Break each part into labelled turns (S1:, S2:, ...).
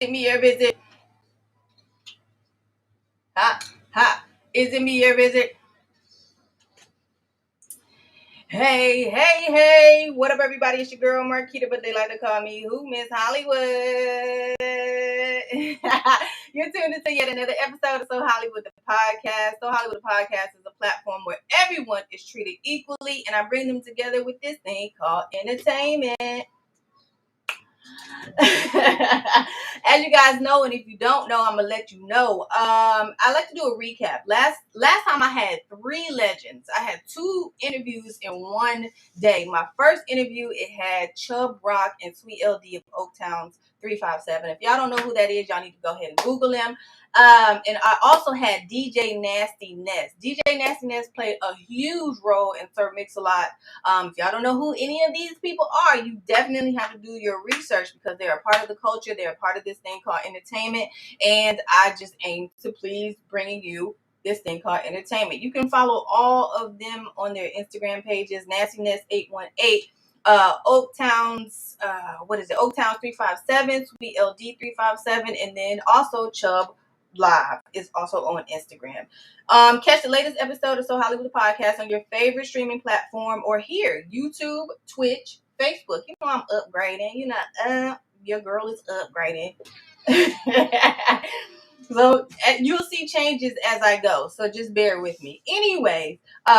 S1: me or is it? Ha. Is it me or is it? Hey. What up, everybody? It's your girl, Marquita, but they like to call me who? Miss Hollywood. You're tuned into yet another episode of SoHollywood, the podcast. SoHollywood, the podcast is a platform where everyone is treated equally, and I bring them together with this thing called entertainment. As you guys know, and if you don't know, I'm gonna let you know. I like to do a recap. Last time I had 3 legends. I had 2 interviews in one day. My first interview, it had Chubb Rock and Sweet LD of Oaktown's 357. If y'all don't know who that is, y'all need to go ahead and Google them. And I also had DJ Nasty Nest. DJ Nasty Nest played a huge role in Sir Mix-a-Lot. If y'all don't know who any of these people are, you definitely have to do your research because they're a part of the culture. They're a part of this thing called entertainment. And I just aim to please bringing you this thing called entertainment. You can follow all of them on their Instagram pages, NastyNest818. Oaktown's Oaktown's 357, Sweet LD 357, and then also Chubb Live is also on Instagram. Catch the latest episode of SoHollywood the podcast on your favorite streaming platform or here, YouTube, Twitch, Facebook. You know I'm upgrading. You know, your girl is upgrading. So you'll see changes as I go. So just bear with me. Anyways,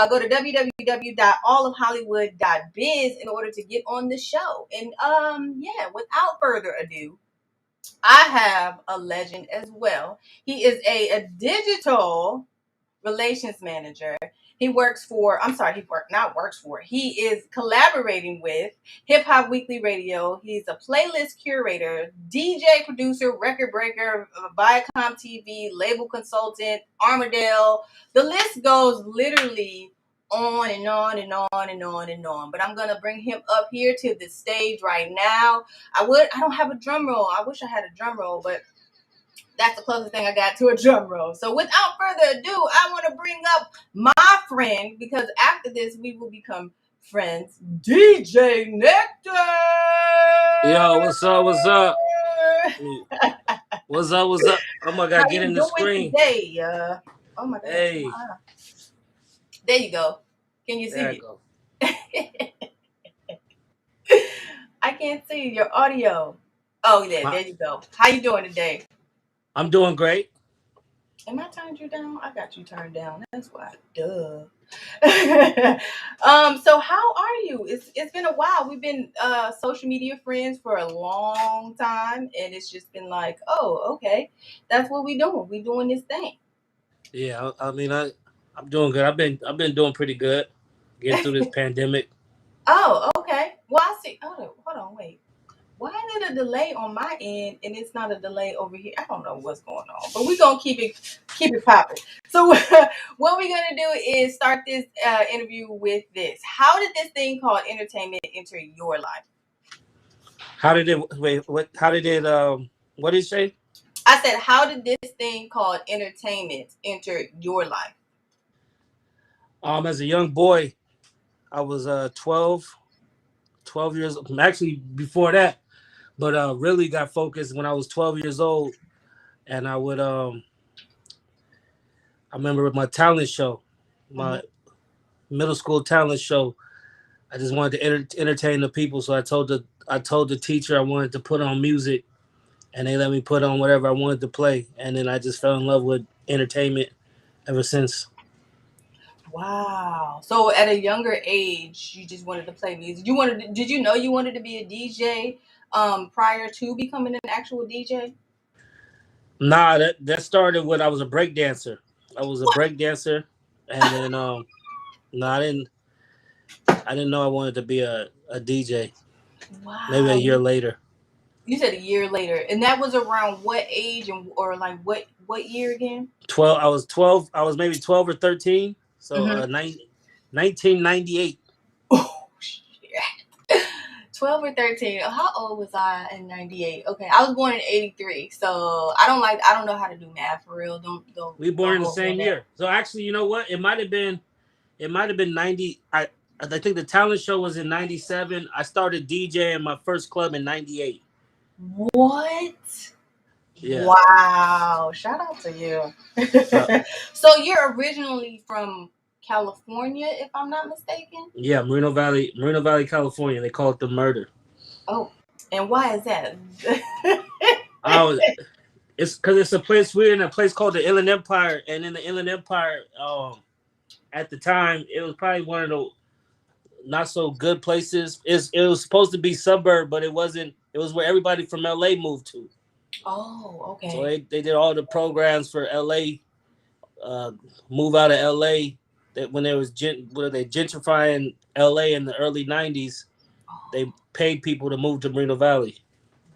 S1: go to www.allofhollywood.biz in order to get on the show. And without further ado, I have a legend as well. He is a digital relations manager. He is collaborating with Hip Hop Weekly Radio. He's a playlist curator, DJ producer, record breaker, Viacom TV, label consultant, Armadale. The list goes literally on and on and on and on and on. But I'm gonna bring him up here to the stage right now. I don't have a drum roll. I wish I had a drum roll, but that's the closest thing I got to a drum roll. So without further ado, I want to bring up my friend, because after this, we will become friends, DJ Nectar.
S2: Yo, what's up? What's up? What's up? Oh my God, get in the screen.
S1: Today? Oh my God.
S2: Hey.
S1: There you go. Can you see
S2: there
S1: it? I can't see your audio. Oh, yeah, there you go. How you doing today?
S2: I'm doing great.
S1: Am I turned you down? I got you turned down. That's why. Duh. So how are you? It's been a while. We've been social media friends for a long time, and it's just been like, oh, okay, that's what we doing. We doing this thing.
S2: Yeah, I mean, I'm doing good. I've been doing pretty good, getting through this pandemic.
S1: Oh, okay. Well, I see. Hold on, wait. Why is it a delay on my end and it's not a delay over here? I don't know what's going on, but we're gonna keep it popping. So what we're gonna do is start this interview with this. How did this thing called entertainment enter your life?
S2: What did it say?
S1: I said, how did this thing called entertainment enter your life?
S2: As a young boy, I was 12 years old. Actually, before that, but really got focused when I was 12 years old, and I would I remember with my talent show, my middle school talent show. I just wanted to entertain the people, so I told the teacher I wanted to put on music, and they let me put on whatever I wanted to play, and then I just fell in love with entertainment ever since.
S1: Wow! So at a younger age, you just wanted to play music. Did you know you wanted to be a DJ prior to becoming an actual DJ?
S2: Nah, that started when I was a break dancer. I was a break dancer, and then I didn't know I wanted to be a DJ.
S1: Wow!
S2: Maybe a year later.
S1: You said a year later, and that was around what age or like what year again?
S2: 12. I was 12. I was maybe 12 or 13. So 1998.
S1: Oh shit! 12 or 13. How old was I in 98? Okay, I was born in 83. So I don't know how to do math for real. Don't.
S2: We born in the same year. So actually, you know what? It might have been 90. I think the talent show was in 97. I started DJing my first club in 98.
S1: What?
S2: Yeah.
S1: Wow. Shout out to you.
S2: Uh,
S1: So you're originally from California, if I'm not mistaken?
S2: yeah, Moreno Valley, California. They call it the murder.
S1: Oh, and why is that?
S2: Oh, it's because it's a place we're in a place called the Inland Empire, and in the Inland Empire, at the time, it was probably one of the not so good places. It was supposed to be suburb, but it wasn't. It was where everybody from LA moved to.
S1: Oh,
S2: So
S1: okay.
S2: they did all the programs for LA, uh, move out of LA. That when there was were they gentrifying LA in the early '90s, they
S1: Oh,
S2: paid people to move to Moreno Valley.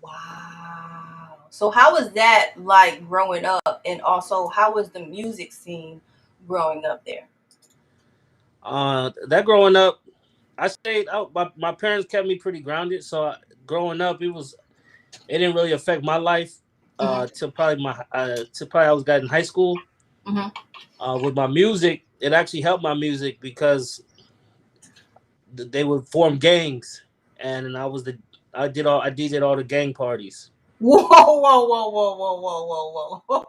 S1: wow. So how was that like growing up, and also how was the music scene growing up there?
S2: That growing up, I stayed out. My parents kept me pretty grounded. So growing up, it didn't really affect my life
S1: Hmm.
S2: till probably I was got in high school.
S1: Hmm.
S2: With my music, it actually helped my music because they would form gangs, and I DJed all the gang parties.
S1: Whoa, whoa, whoa, whoa, whoa, whoa, whoa, whoa.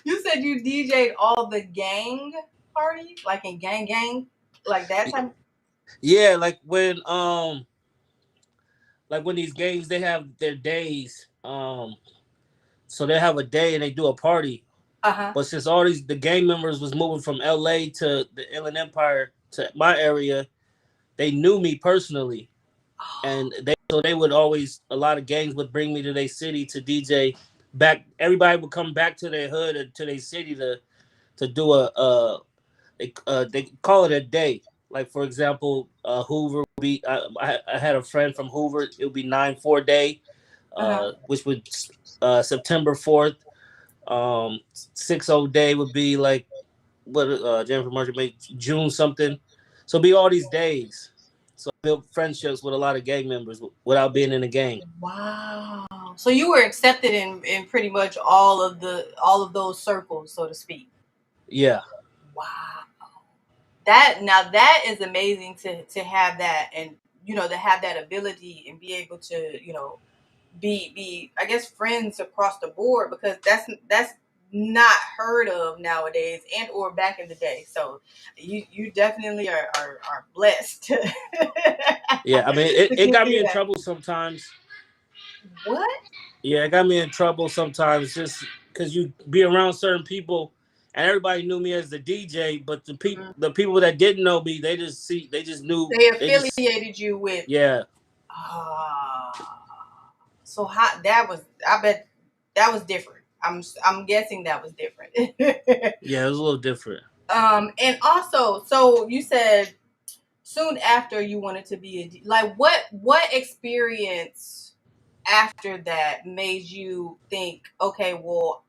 S1: You said you DJ'd all the gang parties, like in gang, like that time.
S2: Yeah, like when these gangs they have their days. So they have a day and they do a party.
S1: Uh-huh.
S2: But since all the gang members was moving from LA to the Inland Empire to my area, they knew me personally, and they would always a lot of gangs would bring me to their city to DJ. Back everybody would come back to their hood or to their city to do they call it a day. Like for example, Hoover would be I had a friend from Hoover. It would be 9/4 day,
S1: Uh-huh.
S2: which would September 4th. 6/0 day would be like what Jennifer Marshall made June something. So it'd be all these days. So I built friendships with a lot of gang members without being in a gang.
S1: Wow. So you were accepted in pretty much all of those circles, so to speak.
S2: Yeah,
S1: Wow. That is amazing to have that, and to have that ability and be able to, be I guess friends across the board, because that's not heard of nowadays and or back in the day. So you definitely are blessed to
S2: yeah. I mean, it,
S1: to
S2: it
S1: get
S2: got me
S1: through
S2: in
S1: that.
S2: trouble sometimes.
S1: What?
S2: Yeah, it got me in trouble sometimes just because you be around certain people, and everybody knew me as the DJ, but
S1: Mhm.
S2: the people that didn't know me,
S1: They
S2: they just
S1: affiliated you with.
S2: yeah,
S1: So how that was? I bet that was different. I'm guessing that was different.
S2: yeah. It was a little different.
S1: And also, so you said soon after you wanted to be like, what experience after that made you think, okay, well,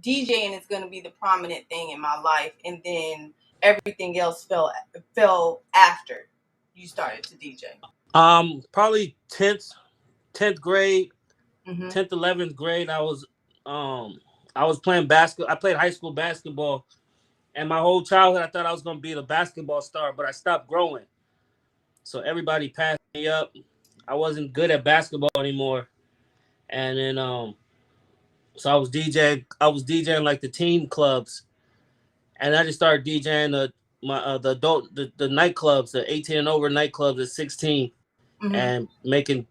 S1: DJing is going to be the prominent thing in my life, and then everything else fell after you started to DJ.
S2: Probably tenth grade,
S1: Mm-hmm.
S2: 11th grade. Um I was playing basketball. I played high school basketball, and my whole childhood I thought I was gonna be the basketball star, but I stopped growing. So everybody passed me up. I wasn't good at basketball anymore, and then so I was DJing like the team clubs, and I just started DJing the nightclubs, the 18 and over nightclubs at 16,
S1: Mm-hmm.
S2: and making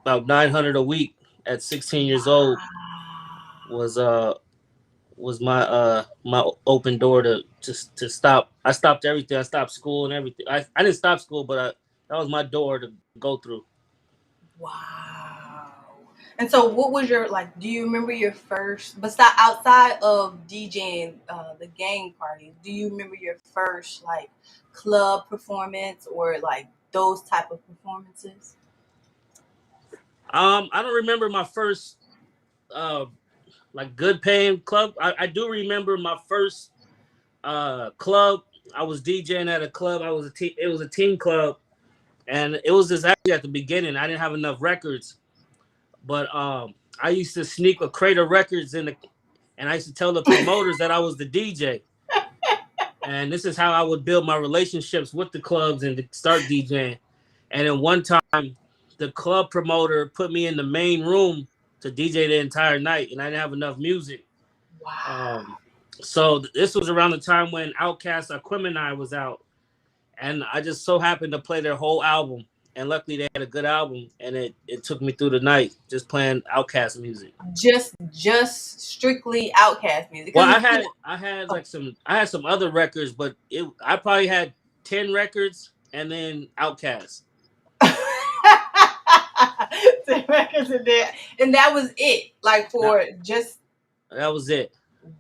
S2: about 900 a week at 16 years old
S1: Wow.
S2: was my open door to stop. I stopped everything. I stopped school and everything. I didn't stop school, but that was my door to go through.
S1: Wow. And so, what was your like? Do you remember your first, besides outside of DJing the gang parties? Do you remember your first like club performance or like those type of performances?
S2: I don't remember my first uh like good paying club. I do remember my first club. I was DJing at a club. It was a team club, and it was just actually at the beginning. I didn't have enough records, but I used to sneak a crate of records and I used to tell the promoters that I was the DJ. And this is how I would build my relationships with the clubs and to start DJing. And then one time, the club promoter put me in the main room to DJ the entire night, and I didn't have enough music.
S1: Wow.
S2: So this was around the time when Outkast Aquemini was out, and I just so happened to play their whole album. And luckily, they had a good album, and it took me through the night just playing Outkast music.
S1: Just strictly Outkast music.
S2: Well, I had some other records, but I probably had 10 records and then Outkast.
S1: 10 records in there, and that was it. Like for just
S2: that was it.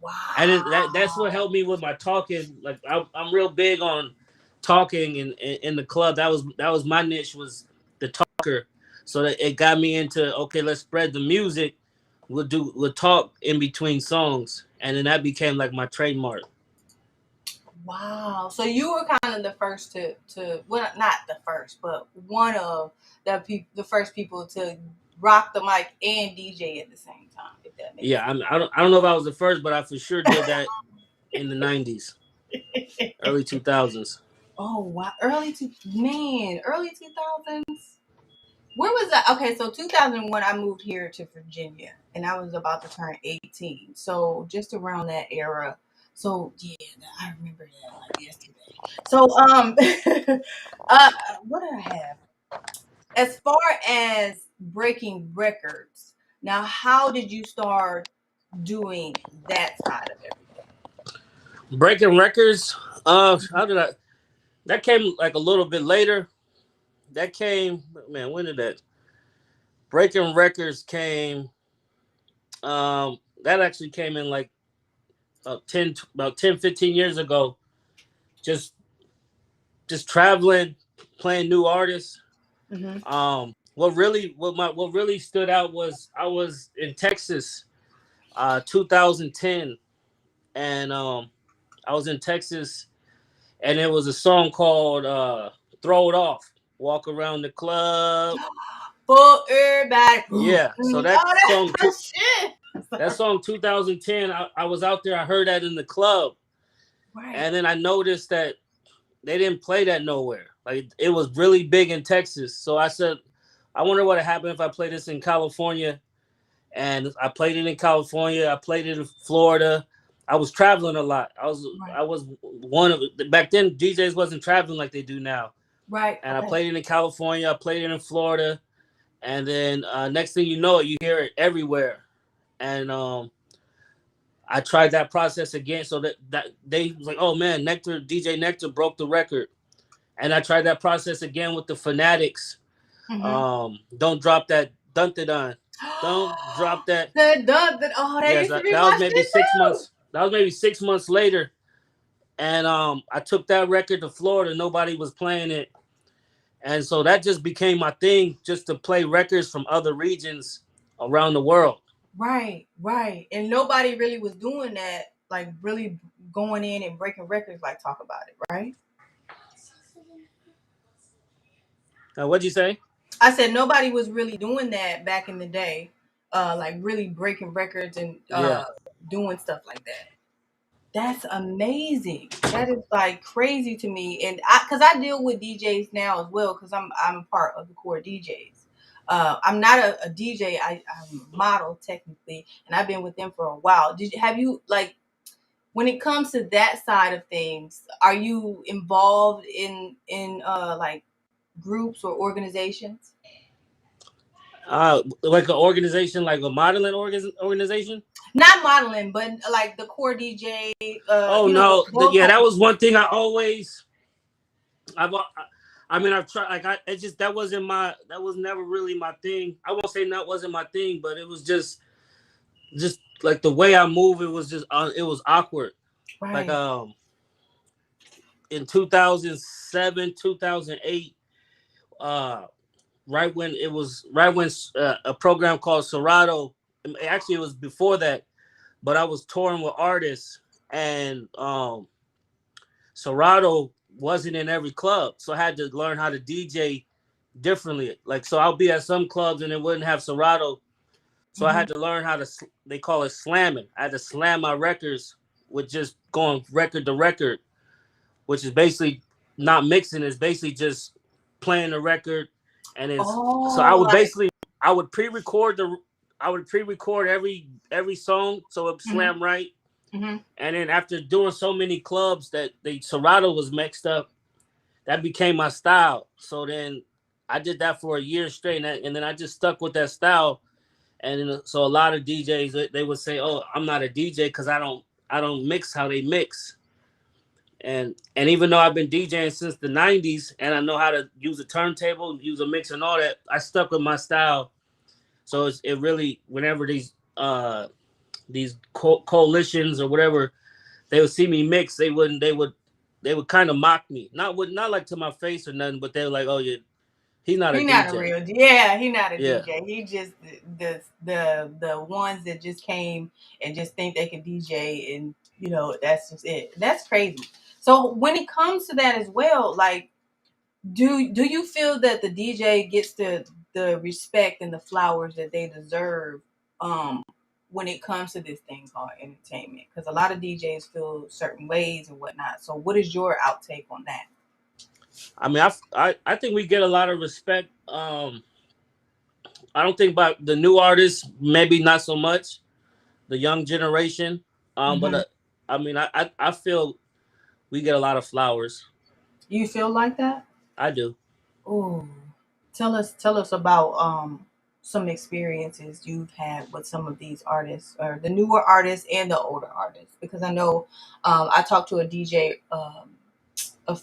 S1: Wow.
S2: And that's what helped me with my talking. Like I'm real big on talking in the club. That was my niche, was the talker. So that it got me into, okay, let's spread the music. We'll talk in between songs, and then that became like my trademark.
S1: Wow. So you were kind of the first to well, not the first, but one of the first people to rock the mic and DJ at the same time. If that makes sense.
S2: I don't know if I was the first, but I for sure did that in the 90s, early 2000s.
S1: Oh wow, early 2000s. Where was that? Okay, so 2001, I moved here to Virginia, and I was about to turn 18. So just around that era. So yeah, I remember that like yesterday. So what did I have? As far as breaking records, now how did you start doing that side of everything?
S2: Breaking records. How did I? That came like a little bit later. That came, man. When did that? Breaking records came. That actually came in like about 10, 15 years ago. Just traveling, playing new artists.
S1: Mm-hmm.
S2: What really stood out was I was in Texas, 2010, and I was in Texas, and it was a song called "Throw It Off." Walk around the club
S1: for everybody.
S2: Yeah, so that song 2010, I was out there, I heard that in the club. Right. And then I noticed that they didn't play that nowhere. Like, it was really big in Texas. So I said, I wonder what would happen if I played this in California. And I played it in California. I played it in Florida. I was traveling a lot. I was one of back then. DJs wasn't traveling like they do now.
S1: Right.
S2: And I played it in California. I played it in Florida. And then next thing you know, you hear it everywhere. And I tried that process again. So that they was like, oh man, DJ Nectar broke the record. And I tried that process again with the Fanatics. Mm-hmm. Don't drop that dun-da-dun. Don't drop that.
S1: The dun-da-dun. Oh, that used to be
S2: that was maybe 6 months. That was maybe 6 months later. And I took that record to Florida. Nobody was playing it. And so that just became my thing, just to play records from other regions around the world.
S1: Right. And nobody really was doing that, like really going in and breaking records like Talk About It, right?
S2: What'd you say?
S1: I said nobody was really doing that back in the day, like really breaking records and doing stuff like that. That's amazing. That is like crazy to me, and because I deal with DJs now as well, because I'm part of the core DJs. I'm not a DJ. I'm a model technically, and I've been with them for a while. Have you, like, when it comes to that side of things, are you involved in like groups or organizations?
S2: Like an organization, like a modeling organization?
S1: Not modeling, but like the core DJ.
S2: No, that was one thing I always. I've tried. Like that was never really my thing. I won't say that wasn't my thing, but it was just like the way I move. It was just it was awkward. Right. Like in 2007, 2008, right when a program called Serato. Actually, it was before that, but I was touring with artists, and Serato wasn't in every club, so I had to learn how to DJ differently. Like, so I'll be at some clubs and it wouldn't have Serato, so I had to learn how to. They call it slamming. I had to slam my records with just going record to record, which is basically not mixing. It's basically just playing the record, and it's so I would pre-record I would pre-record every song so it
S1: Mm-hmm.
S2: slam right.
S1: Mm-hmm.
S2: And then after doing so many clubs that the Serato was mixed up, that became my style. So then I did that for a year straight, and then I just stuck with that style. And then, so a lot of DJs they would say, "Oh, I'm not a DJ because I don't mix how they mix." And even though I've been DJing since the '90s and I know how to use a turntable, use a mix, and all that, I stuck with my style. So it really, whenever these coalitions or whatever, they would see me mix, they would kind of mock me. Not like to my face or nothing, but they were like, "Oh yeah, he's not a
S1: He not a
S2: DJ."
S1: real, yeah. He not a
S2: Yeah,
S1: DJ. He just the ones that just came and just think they can DJ, and that's just it. That's crazy. So when it comes to that as well, like, do you feel that the DJ gets the respect and the flowers that they deserve? Um, when it comes to this thing called entertainment, because a lot of DJs feel certain ways and whatnot. So what is your outtake on that?
S2: I mean, I think we get a lot of respect. I don't think by the new artists, maybe not so much the young generation. But
S1: Hmm.
S2: I mean, I feel we get a lot of flowers.
S1: You feel like that?
S2: I do.
S1: Oh, tell us about some experiences you've had with some of these artists, or the newer artists and the older artists, because I know I talked to a DJ a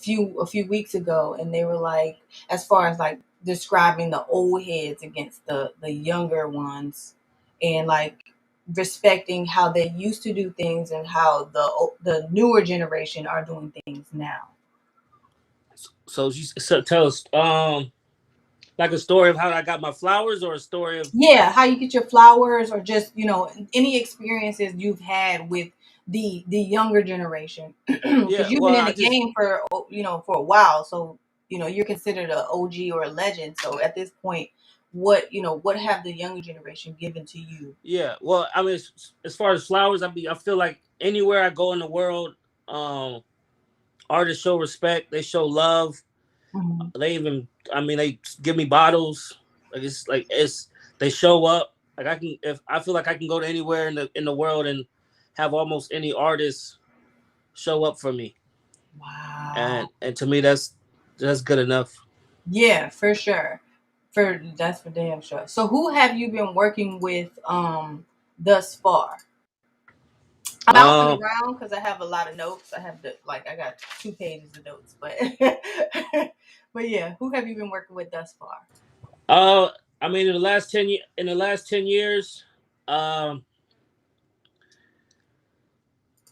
S1: few weeks ago, and they were like, as far as like describing the old heads against the younger ones, and like respecting how they used to do things and how the newer generation are doing things now.
S2: So tell us, like a story of how I got my flowers, or a story of.
S1: Yeah, how you get your flowers, or just any experiences you've had with the younger generation,
S2: Yeah,
S1: because you've been
S2: well,
S1: in
S2: I
S1: the
S2: just.
S1: game for for a while, so you're considered a OG or a legend. So at this point, what have the younger generation given to you?
S2: Yeah, well, I mean, as far as flowers, I feel like anywhere I go in the world, um, artists show respect. They show love.
S1: Hmm.
S2: They even, I mean, they give me bottles. Like it's they show up. Like I can, if I feel like I can go to anywhere in the world and have almost any artist show up for me,
S1: Wow.
S2: and to me that's good enough.
S1: Yeah, for sure. That's for damn sure. So who have you been working with thus far? I'm bouncing
S2: Um,
S1: around because I have a lot of notes. I got 2 pages of notes, but but yeah, who have you been working with thus far?
S2: uh, I mean, in the last 10 years, um,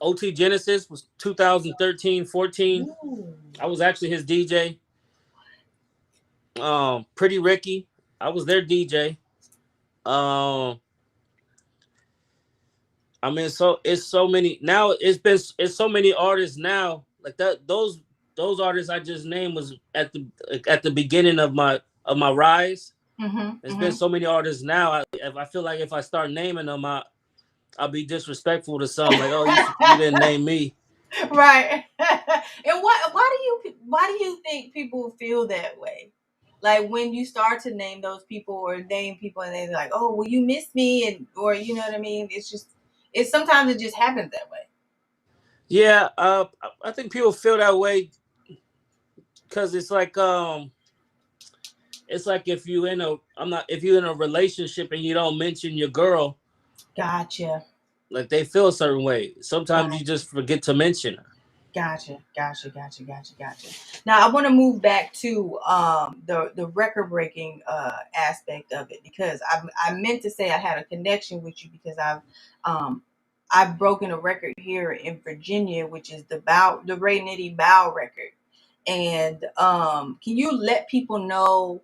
S2: OT Genesis was 2013, 14.
S1: Ooh.
S2: I was actually his DJ. Pretty Ricky, I was their DJ. Um, I mean, so it's so many now. It's so many artists now. Like that, those artists I just named was at the beginning of my rise.
S1: Mm-hmm.
S2: There's been
S1: Mm-hmm.
S2: so many artists now. I feel like if I start naming them, I'll be disrespectful to some. Like, oh, you didn't name me.
S1: Right. And why do you think people feel that way? Like when you start to name those people or name people, and they're like, "Oh, well, you missed me," and or you know what I mean? It's sometimes it just happens that way.
S2: Yeah, I think people feel that way because it's like if you're in a relationship and you don't mention your girl,
S1: Gotcha.
S2: like they feel a certain way. Sometimes you
S1: Gotcha.
S2: just forget to mention her.
S1: Gotcha, gotcha, gotcha, gotcha, gotcha. Now I want to move back to the record breaking aspect of it, because I meant to say I had a connection with you because um I've broken a record here in Virginia, which is the Ray Nitty Bow record. And can you let people know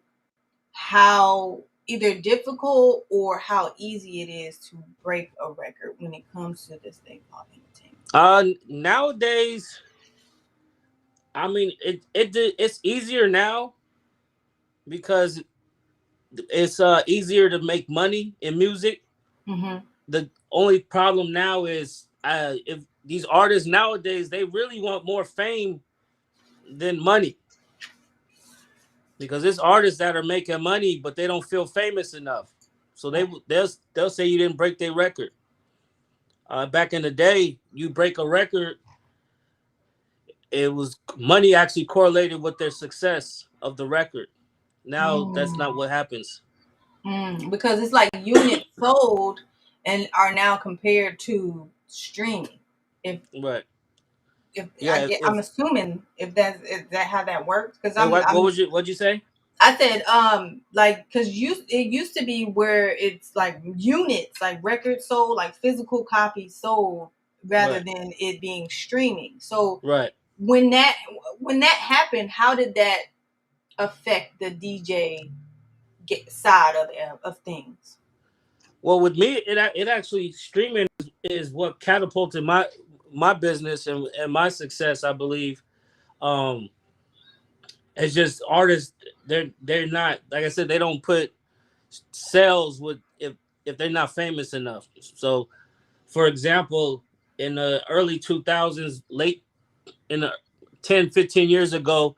S1: how either difficult or how easy it is to break a record when it comes to this thing called entertainment?
S2: Nowadays, I mean, it's easier now because it's easier to make money in music.
S1: Mm-hmm.
S2: The only problem now is if these artists nowadays they really want more fame than money, because it's artists that are making money but they don't feel famous enough. So
S1: Right.
S2: they'll say you didn't break their record. Back in the day, you break a record, it was money actually correlated with their success of the record. Now that's not
S1: Mm.
S2: what happens.
S1: Because it's like units sold and are now compared to streaming. If
S2: Right.
S1: if I
S2: Yeah.
S1: get, I'm assuming if that's is that how that works? Because
S2: What
S1: I'm
S2: was you? What'd you say?
S1: I said like because it used to be where it's like units like records sold like physical copies sold rather
S2: Right.
S1: than it being streaming. So
S2: Right.
S1: when that when that happened, how did that affect the DJ side of things?
S2: Well, with me, it actually streaming is what catapulted my business and my success. I believe. Um, it's just artists. They're not, like I said. They don't put sales with if they're not famous enough. So, for example, in the early 2000s, late in the 10, 15 years ago,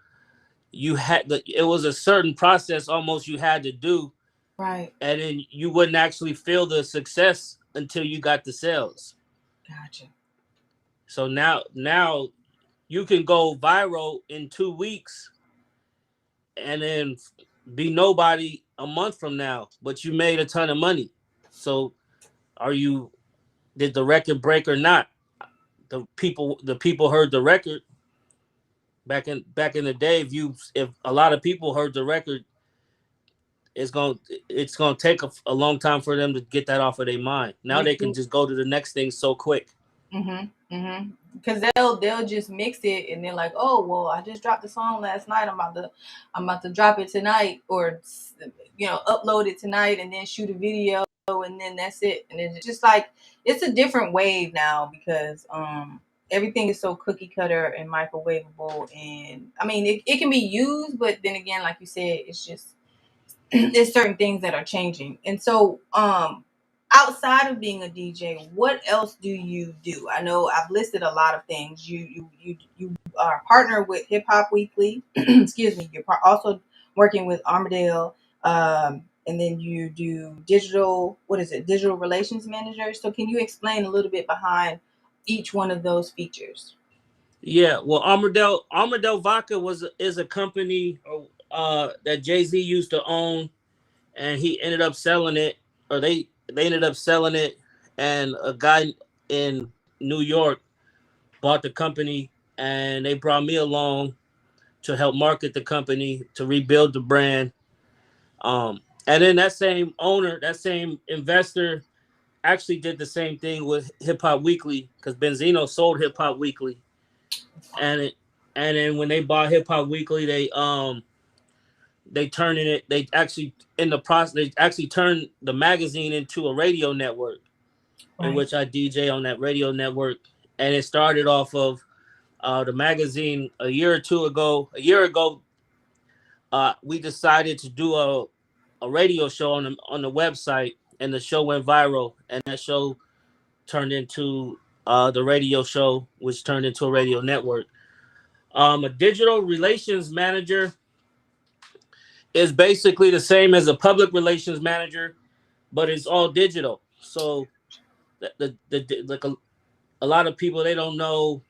S2: it was a certain process almost you had to do,
S1: Right.
S2: and then you wouldn't actually feel the success until you got the sales.
S1: Gotcha.
S2: So now you can go viral in 2 weeks and then be nobody a month from now, but you made a ton of money. So are you did the record break or not? The people heard the record back in the day. If a lot of people heard the record, it's gonna take a long time for them to get that off of their mind. Now they can
S1: Recoup.
S2: just go to the next thing so quick.
S1: Because they'll just mix it and they're like, oh well, I just dropped the song last night. I'm about to drop it tonight, or upload it tonight and then shoot a video and then that's it. And it's just like it's a different wave now because everything is so cookie cutter and microwavable. And I mean it can be used, but then again, like you said, it's just there's certain things that are changing. And so, outside of being a DJ, what else do you do? I know I've listed a lot of things. You are partner with Hip Hop Weekly. Excuse me. You're also working with Armadale. And then you do digital. What is it? Digital relations manager. So can you explain a little bit behind each one of those features?
S2: Yeah, well, Armadale Vodka is a company that Jay-Z used to own, and he ended up selling it, or they ended up selling it, and a guy in New York bought the company, and they brought me along to help market the company, to rebuild the brand. And then that same owner, that same investor, actually did the same thing with Hip Hop Weekly because Benzino sold Hip Hop Weekly, and it, and then when they bought Hip Hop Weekly, they turned it. They actually in the process they actually turned the magazine into a radio network in
S1: Right.
S2: which I DJ on that radio network, and it started off of the magazine a year or two ago. A year ago, we decided to do a radio show on the website, and the show went viral, and that show turned into the radio show, which turned into a radio network. A digital relations manager is basically the same as a public relations manager, but it's all digital. So like a lot of people, they don't know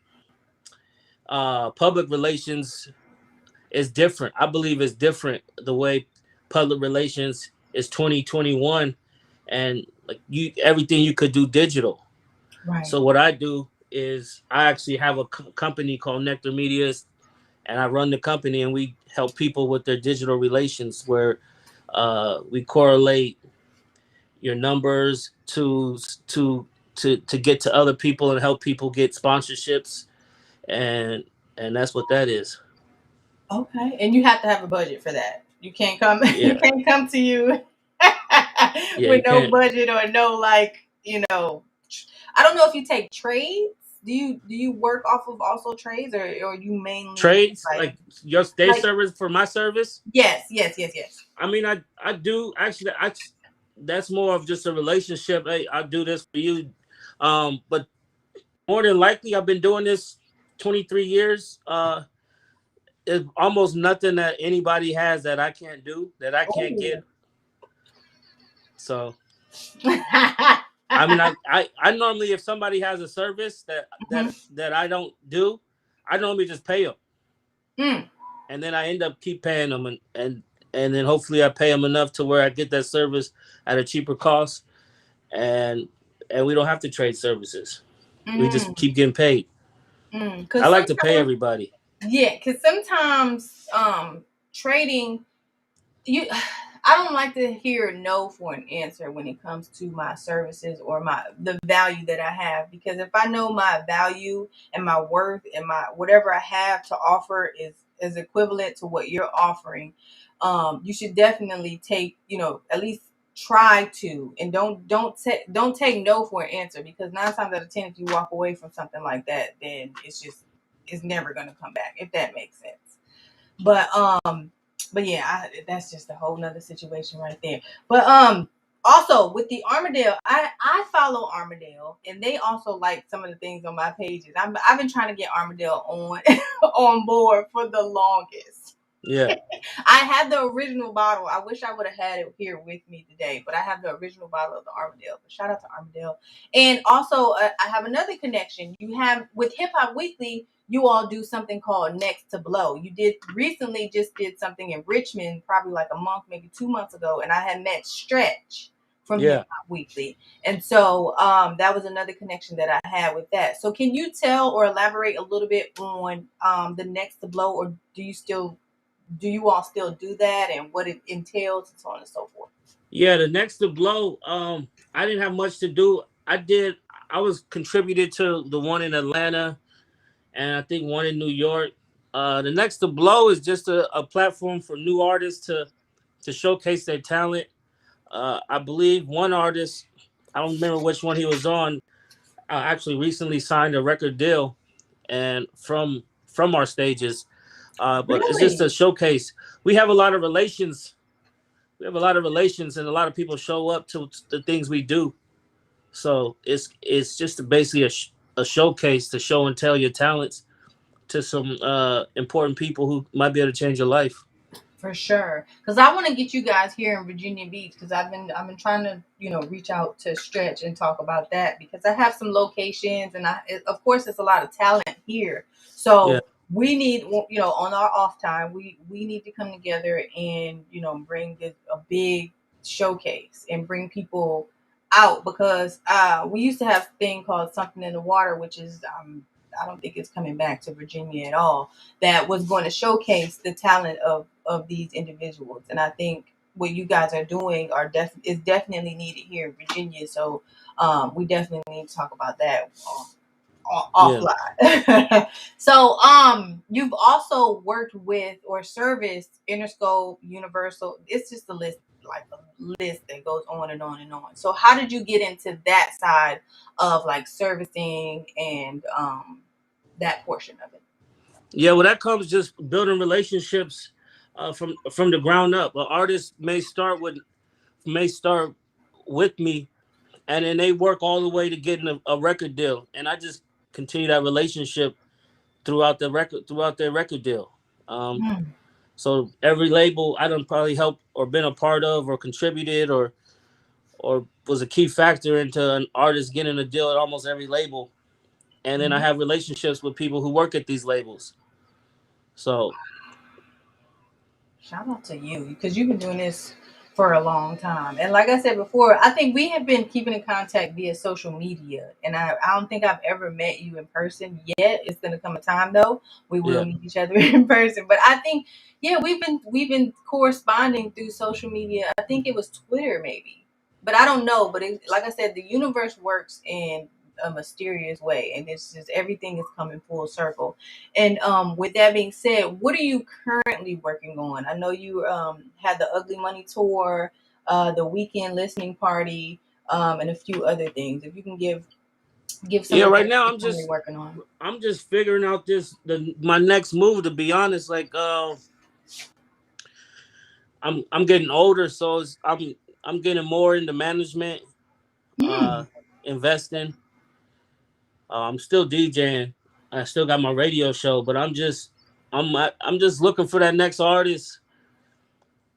S2: public relations is different. I believe it's different the way public relations is 2021, and like everything you could do digital.
S1: Right.
S2: So what I do is I actually have a company called Nectar Media, and I run the company, and we help people with their digital relations where we correlate your numbers to get to other people and help people get sponsorships, and that's what that is.
S1: Okay, and you have to have a budget for that. You can't come. You
S2: Yeah,
S1: can't come to you
S2: yeah,
S1: with
S2: you
S1: no
S2: can't
S1: budget or no I don't know if you take trades. Do you work off of also trades or you mainly
S2: trades
S1: like
S2: like their
S1: like
S2: service for my service.
S1: yes, yes, yes, yes.
S2: I mean, I do actually. That's more of just a relationship. Hey, I do this for you, but more than likely, I've been doing this 23 years. It's almost nothing that anybody has that I can't do, that I can't
S1: Oh,
S2: get. So I mean, I normally, if somebody has a service that I don't do, I normally just pay them,
S1: Mm.
S2: and then I end up keep paying them, and then hopefully I pay them enough to where I get that service at a cheaper cost, and and we don't have to trade services. We just
S1: Mm.
S2: keep getting paid. I
S1: Because
S2: like to pay
S1: sometimes,
S2: everybody.
S1: yeah, because sometimes trading, you I don't like to hear no for an answer when it comes to my services or the value that I have, because if I know my value and my worth and my whatever I have to offer is equivalent to what you're offering, you should definitely take, at least try to, and don't take no for an answer, because 9 times out of 10, if you walk away from something like that, then it's never going to come back, if that makes sense. But yeah, that's just a whole nother situation right there. But also with the Armadale, I follow Armadale, and they also like some of the things on my pages. I've been trying to get Armadale on on board for the longest.
S2: Yeah,
S1: I have the original bottle. I wish I would have had it here with me today, but I have the original bottle of the Armadale. But shout out to Armadale. And also, I have another connection. You have with Hip Hop Weekly. You all do something called Next to Blow. You did recently just did something in Richmond, probably like a month, maybe 2 months ago, and I had met Stretch from Hip
S2: yeah.
S1: Hop Weekly, and so that was another connection that I had with that. So can you tell or elaborate a little bit on the Next to Blow, or do you all still do that and what it entails and so on and so forth?
S2: Yeah, the next to blow. I didn't have much to do. I was contributed to the one in Atlanta, and I think one in New York. The next to blow is just a platform for new artists to showcase their talent. I believe one artist, I don't remember which one he was on, actually recently signed a record deal, and from our stages. But it's just a
S1: Really?
S2: showcase. We have a lot of relations. We have a lot of relations, and a lot of people show up to the things we do. So it's just basically a showcase to show and tell your talents to some important people who might be able to change your life.
S1: For sure, because I want to get you guys here in Virginia Beach, because I've been trying to reach out to Stretch and talk about that, because I have some locations, and of course there's a lot of talent here,
S2: Yeah,
S1: so we need, on our off time, we need to come together and bring a big showcase and bring people out, because we used to have a thing called Something in the Water, which is I don't think it's coming back to Virginia at all, that was going to showcase the talent of these individuals. And I think what you guys are doing is definitely needed here in Virginia. So we definitely need to talk about that
S2: yeah,
S1: offline. So you've also worked with or serviced Interscope, Universal. It's just a list, like a list that goes on and on and on. So how did you get into that side of like servicing and that portion of it?
S2: yeah. Well, that comes just building relationships from the ground up. An artist may start with me, and then they work all the way to getting a record deal, and I just continue that relationship throughout their record deal. Um,
S1: Mm.
S2: so every label I done probably helped or been a part of or contributed or was a key factor into an artist getting a deal at almost every label. And then I
S1: Mhm.
S2: have relationships with people who work at these labels. So
S1: Shout out to you, because you've been doing this for a long time. And like I said before, I think we have been keeping in contact via social media. And I don't think I've ever met you in person yet. It's gonna come a time though. We will
S2: yeah,
S1: meet each other in person. But I think, yeah, we've been corresponding through social media. I think it was Twitter maybe. But I don't know. But like I said, the universe works in a mysterious way, and it's just everything is coming full circle. And with that being said, what are you currently working on? I know you had the Ugly Money tour, the weekend listening party, and a few other things. If you can give some
S2: yeah.
S1: of
S2: Right
S1: that
S2: now
S1: you're currently working on.
S2: I'm just figuring out my next move. To be honest, like I'm getting older, so I'm getting more into management, uh,
S1: Hmm.
S2: investing. I'm still DJing. I still got my radio show, but I'm just looking for that next artist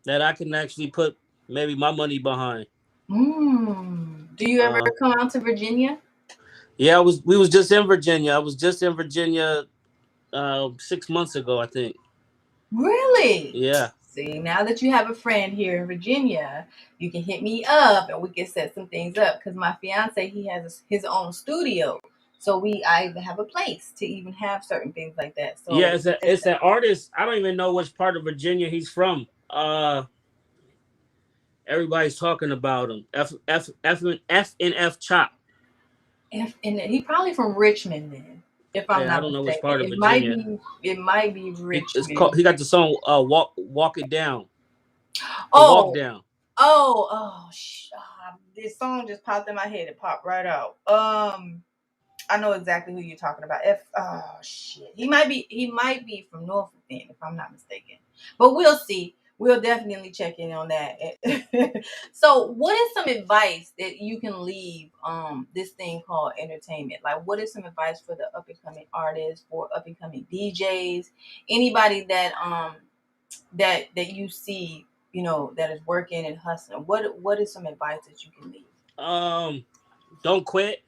S2: that I can actually put maybe my money behind.
S1: Do you ever come out to Virginia?
S2: Yeah, we was just in Virginia. I was just in Virginia 6 months ago, I think.
S1: Really?
S2: Yeah.
S1: See, now that you have a friend here in Virginia, you can hit me up and we can set some things up. Because my fiance, he has his own studio, so I even have a place to even have certain things like that.
S2: Yeah,
S1: So
S2: it's an artist. I don't even know which part of Virginia he's from. Everybody's talking about him. F and F Chop.
S1: and he probably from Richmond then, if I'm
S2: Yeah, I
S1: not
S2: don't know which
S1: mistaken.
S2: part of Virginia.
S1: It might be
S2: It's called.
S1: Richmond.
S2: He got the song Walk It Down. The Walk
S1: Oh,
S2: Down.
S1: this song just popped in my head. It popped right out. I know exactly who you're talking about. Oh shit, he might be from Norfolk then, if I'm not mistaken. But we'll see. We'll definitely check in on that. So, what is some advice that you can leave this thing called entertainment? Like, what is some advice for the up and coming artists, for up and coming DJs, anybody that you see, that is working and hustling? What is some advice that you can leave?
S2: Um, don't quit.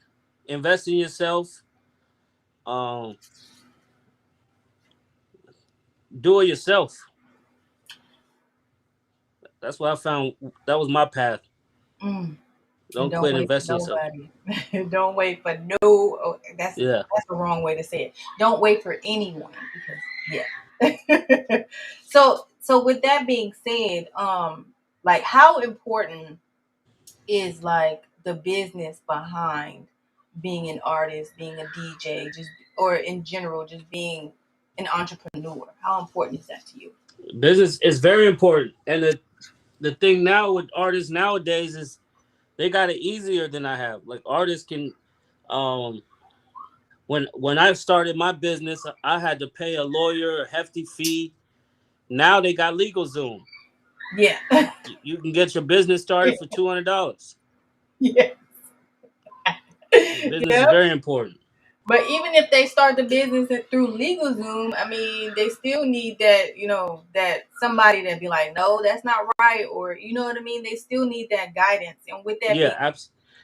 S2: Invest in yourself. Um, do it yourself. That's what I found. That was my path.
S1: Mm. And
S2: Don't
S1: don't
S2: quit.
S1: wait for
S2: Invest in yourself.
S1: nobody. Don't wait for no. Oh,
S2: Yeah.
S1: that's the wrong way to say it. Don't wait for anyone because yeah. So with that being said, like how important is like the business behind being an artist, being a DJ, just or in general, just being an entrepreneur? How important is that to you?
S2: Business is very important, and the thing now with artists nowadays is they got it easier than I have. Like artists can, um, when I started my business, I had to pay a lawyer a hefty fee. Now they got LegalZoom.
S1: Yeah.
S2: You can get your business started for $200.
S1: Yeah.
S2: Business is
S1: Yeah.
S2: very important.
S1: But even if they start the business through LegalZoom, I mean, they still need that, that somebody that be like, no, that's not right, or you know what I mean. They still need that guidance. And with that
S2: Yeah,
S1: being,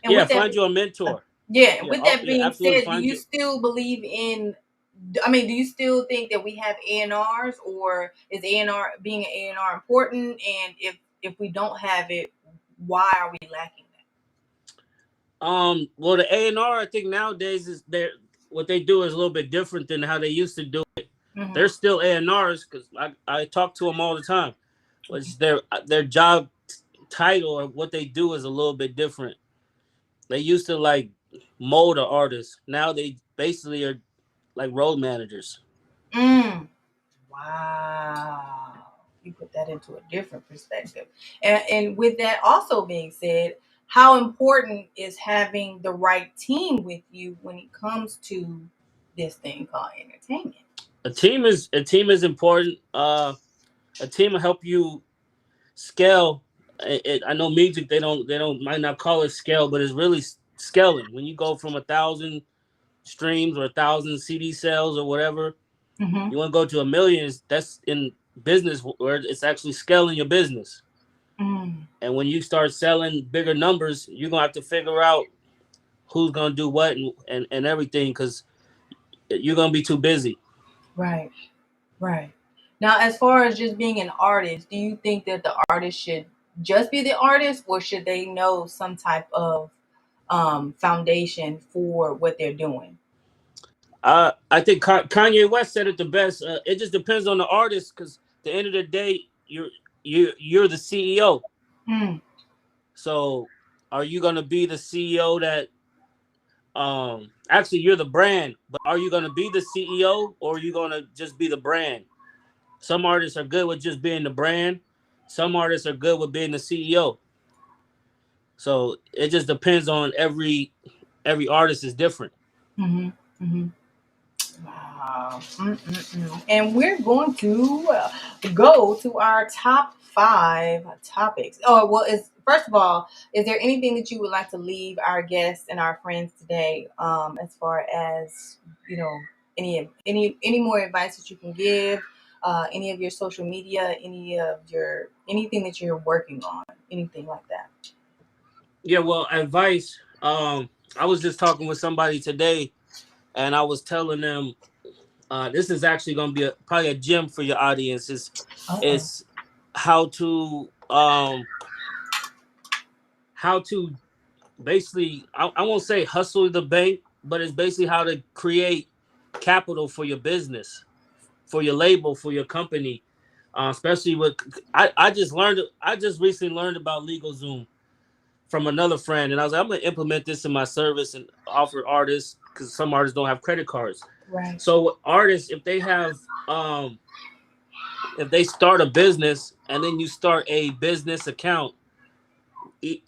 S1: and
S2: yeah.
S1: with that,
S2: Find you a mentor.
S1: yeah, and
S2: Yeah,
S1: with that
S2: yeah,
S1: being
S2: absolutely.
S1: said, do
S2: Find
S1: you
S2: you.
S1: still believe in? I mean, do you still think that we have A&Rs, or is A&R being an A&R important? And if we don't have it, why are we lacking
S2: Well, the A&R, I think nowadays is what they do is a little bit different than how they used to do.
S1: that?
S2: They're still A&Rs because I talk to them all the time. But it's their job title or what they do is a little bit different. They used to like mold an artist. Now they basically are like road managers.
S1: Mm. Wow. You put that into a different perspective. And with that also being said, how important is having the right team with you when it comes to this thing called entertainment?
S2: A team is important. A team will help you scale. I know music they don't might not call it scale, but it's really scaling. When you go from 1,000 streams or 1,000 CD sales or whatever,
S1: Mm-hmm.
S2: you want to go to a million. That's in business where it's actually scaling your business.
S1: Mm.
S2: And when you start selling bigger numbers, you're gonna have to figure out who's gonna do what and everything because you're gonna be too busy.
S1: Right, right. Now, as far as just being an artist, do you think that the artist should just be the artist, or should they know some type of foundation for what they're doing?
S2: I think Kanye West said it the best. It just depends on the artist because at the end of the day, you're the CEO.
S1: Mm.
S2: So are you gonna be the CEO that actually you're the brand, but are you gonna be the CEO or are you gonna just be the brand? Some artists are good with just being the brand. Some artists are good with being the CEO. So it just depends on every artist is different.
S1: Mm-hmm. Mm-hmm. Wow. Mm-mm-mm. And we're going to go to our top 5 topics. Oh, well, first of all, is there anything that you would like to leave our guests and our friends today, as far as, any more advice that you can give, any of your social media, anything that you're working on, anything like that?
S2: Yeah, well, advice. I was just talking with somebody today, and I was telling them this is actually going to be probably a gem for your audience.
S1: Uh-oh.
S2: Is how to basically I won't say hustle the bank, but it's basically how to create capital for your business, for your label, for your company. Especially with I just recently learned about LegalZoom from another friend, and I was like, I'm gonna implement this in my service and offer artists because some artists don't have credit cards.
S1: Right.
S2: So artists, if they start a business and then you start a business account,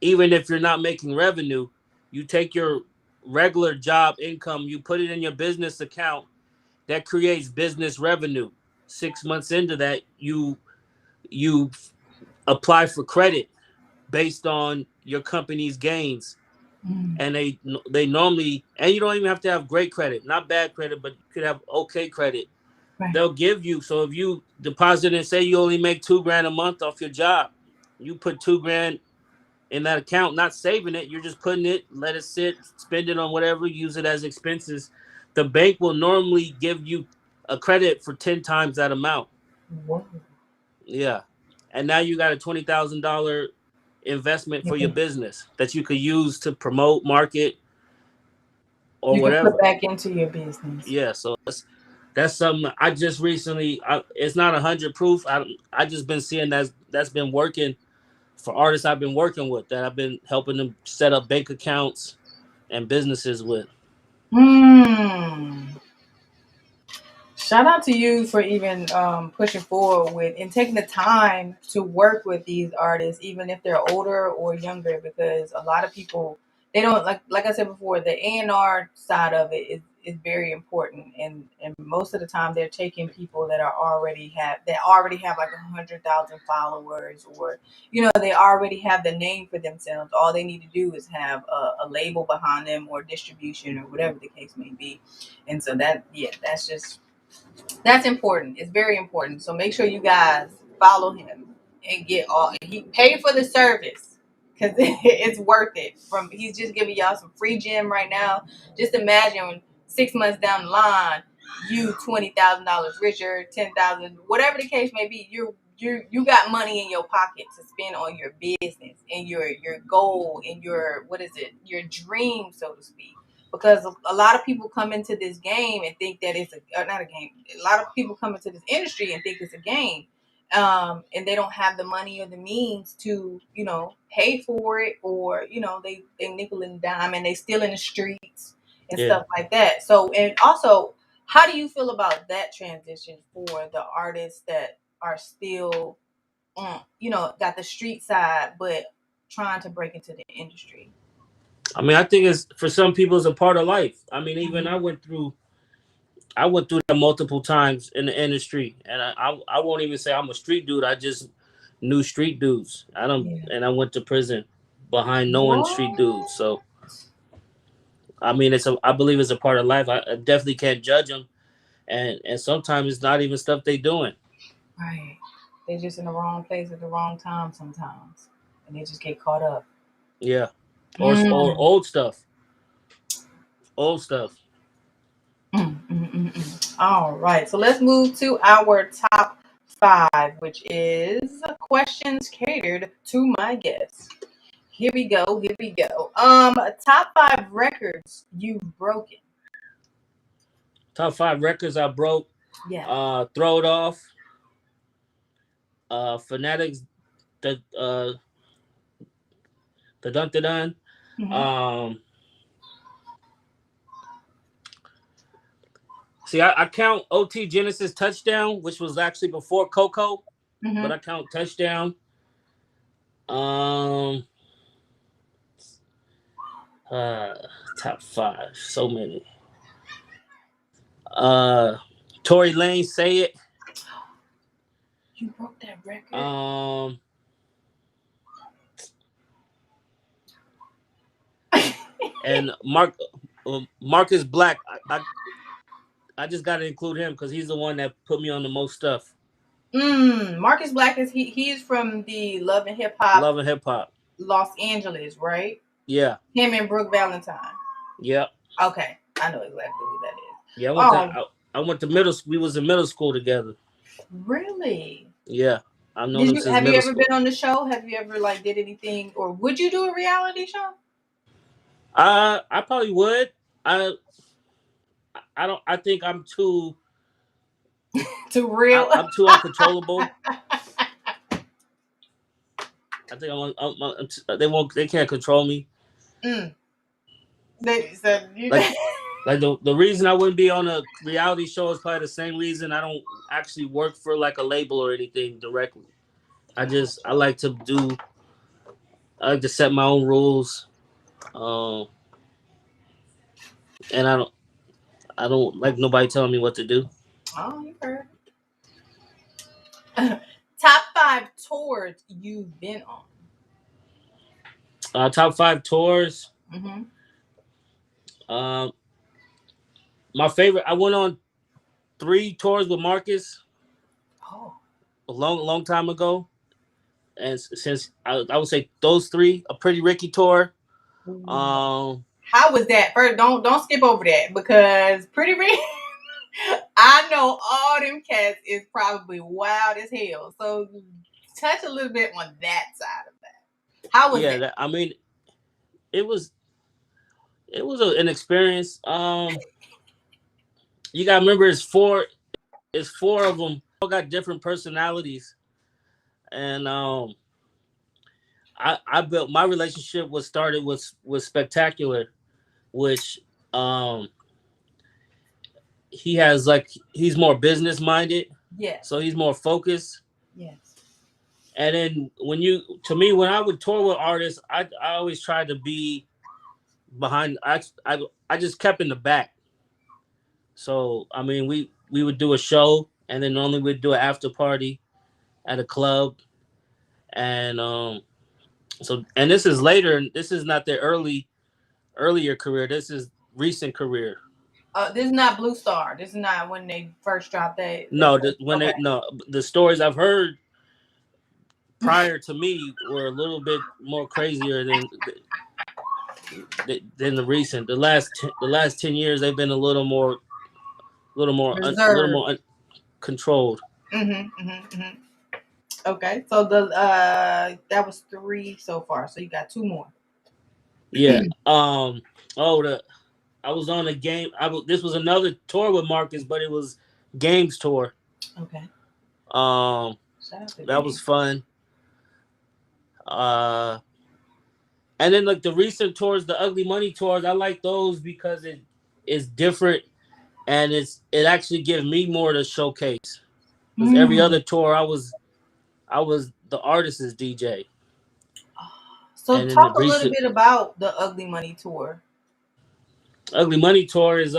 S2: even if you're not making revenue, you take your regular job income, you put it in your business account that creates business revenue. 6 months into that, you apply for credit based on your company's gains,
S1: Mm,
S2: and they normally, and you don't even have to have great credit, not bad credit, but you could have okay credit.
S1: right.
S2: They'll give you, so if you deposit and say you only make 2 grand a month off your job, you put 2 grand in that account, not saving it. You're just putting it, let it sit, spend it on whatever, use it as expenses. The bank will normally give you a credit for 10 times that amount.
S1: Whoa.
S2: Yeah. And now you got a $20,000 investment for your business that you could use to promote, market, or
S1: You can put
S2: whatever.
S1: back into your business.
S2: Yeah. So that's something I just recently, it's not 100 proof. I just been seeing that's been working for artists I've been working with, that I've been helping them set up bank accounts and businesses with.
S1: Hmm. Shout out to you for even pushing forward with and taking the time to work with these artists, even if they're older or younger, because a lot of people they don't like I said before, the A&R side of it is very important, and most of the time they're taking people that already have like 100,000 followers, or they already have the name for themselves. All they need to do is have a label behind them or distribution or whatever the case may be, and so that's important. It's very important. So make sure you guys follow him and get all. He paid for the service because it's worth it. He's just giving y'all some free gem right now. Just imagine 6 months down the line, you $20,000 richer, 10,000, whatever the case may be. You got money in your pocket to spend on your business and your goal and your what is it, your dream, so to speak, because a lot of people come into this game and think that it's not a game. A lot of people come into this industry and think it's a game, and they don't have the money or the means to pay for it, or they nickel and dime and they still in the streets and
S2: Yeah.
S1: stuff like that. So, and also, how do you feel about that transition for the artists that are still got the street side but trying to break into the industry?
S2: I mean, I think it's for some people it's a part of life. I mean, even
S1: Mhm.
S2: I went through that multiple times in the industry, and I won't even say I'm a street dude. I just knew street dudes.
S1: Yeah.
S2: And I went to prison behind knowing street dudes.
S1: What?
S2: So I mean, I believe it's a part of life. I definitely can't judge them, and sometimes it's not even stuff they doing.
S1: Right. They're just in the wrong place at the wrong time sometimes, and they just get caught up.
S2: Yeah, or
S1: Mm.
S2: old stuff.
S1: All right. So let's move to our top five, which is questions catered to my guests. Here we go. Here we go. Top five records you've broken.
S2: Top 5 records I broke.
S1: Yeah.
S2: Throw It Off. Fanatics. The the Dun Dun Dun.
S1: Mm-hmm.
S2: Um, See, I count OT Genesis Touchdown, which was actually before Coco, but
S1: Mm-hmm.
S2: I count Touchdown. Um, uh, Top 5, so many. Uh, Tory Lane, Say It.
S1: You broke that record.
S2: Um, and Marcus Black. I just got to include him because he's the one that put me on the most stuff.
S1: Marcus Black is he is from the Love and Hip Hop
S2: Love and Hip Hop.
S1: Los Angeles, right?
S2: Yeah.
S1: Him and Brooke Valentine.
S2: Yep.
S1: Okay, I know exactly who that is.
S2: Yeah,
S1: Oh,
S2: I went to middle. We was in middle school together.
S1: really?
S2: Yeah, I've known him since
S1: Have you
S2: middle
S1: ever
S2: school.
S1: been on the show? Have you ever like did anything, or would you do a reality show?
S2: I probably would. I I don't. I think I'm too.
S1: Too real?
S2: I'm too uncontrollable. I think they won't. They can't control me.
S1: Mm. They said you.
S2: Like the reason I wouldn't be on a reality show is probably the same reason I don't actually work for like a label or anything directly. I like to do. I like to set my own rules. Um, and I don't like nobody telling me what to do.
S1: Oh, you heard. Top 5 tours you've been on.
S2: Top 5 tours.
S1: Mm-hmm.
S2: Um, my favorite. I went on 3 tours with Marcus
S1: Oh.
S2: a long time ago, and since I would say those 3, a Pretty Ricky tour.
S1: How was that? First, don't skip over that because Pretty Ricky. I know all them cats is probably wild as hell. So touch a little bit on that side of that. How was
S2: Yeah,
S1: that?
S2: I mean, it was an experience. You gotta remember, it's four of them. All got different personalities, and I built my relationship was started with Spectacular, which um he has like he's more business minded,
S1: Yes.
S2: so he's more focused.
S1: Yes.
S2: And then when I would tour with artists, I always tried to be behind. I just kept in the back. So I mean, we would do a show, and then normally we'd do an after party at a club, and and this is later. This is not their earlier career. This is recent career.
S1: This is not Blue Star. This is not when they first dropped that.
S2: No,
S1: Okay.
S2: the stories I've heard prior to me were a little bit more crazier than the recent. The last 10 years they've been a little
S1: Reserved.
S2: more controlled.
S1: Mm-hmm, mm-hmm, mm-hmm. Okay, so the that was 3 so far. So you got 2 more.
S2: Yeah. Oh, I was on a game. This was another tour with Marcus, but it was games tour.
S1: Okay.
S2: Um,
S1: Shout out to
S2: that
S1: Dave.
S2: was fun. Uh, and then like the recent tours, the Ugly Money tours, I like those because it is different and it actually gives me more to showcase. Because every
S1: Mm.
S2: other tour, I was the artist's DJ,
S1: So
S2: and then the
S1: talk a little
S2: recent
S1: bit about the Ugly Money tour.
S2: Ugly Money tour is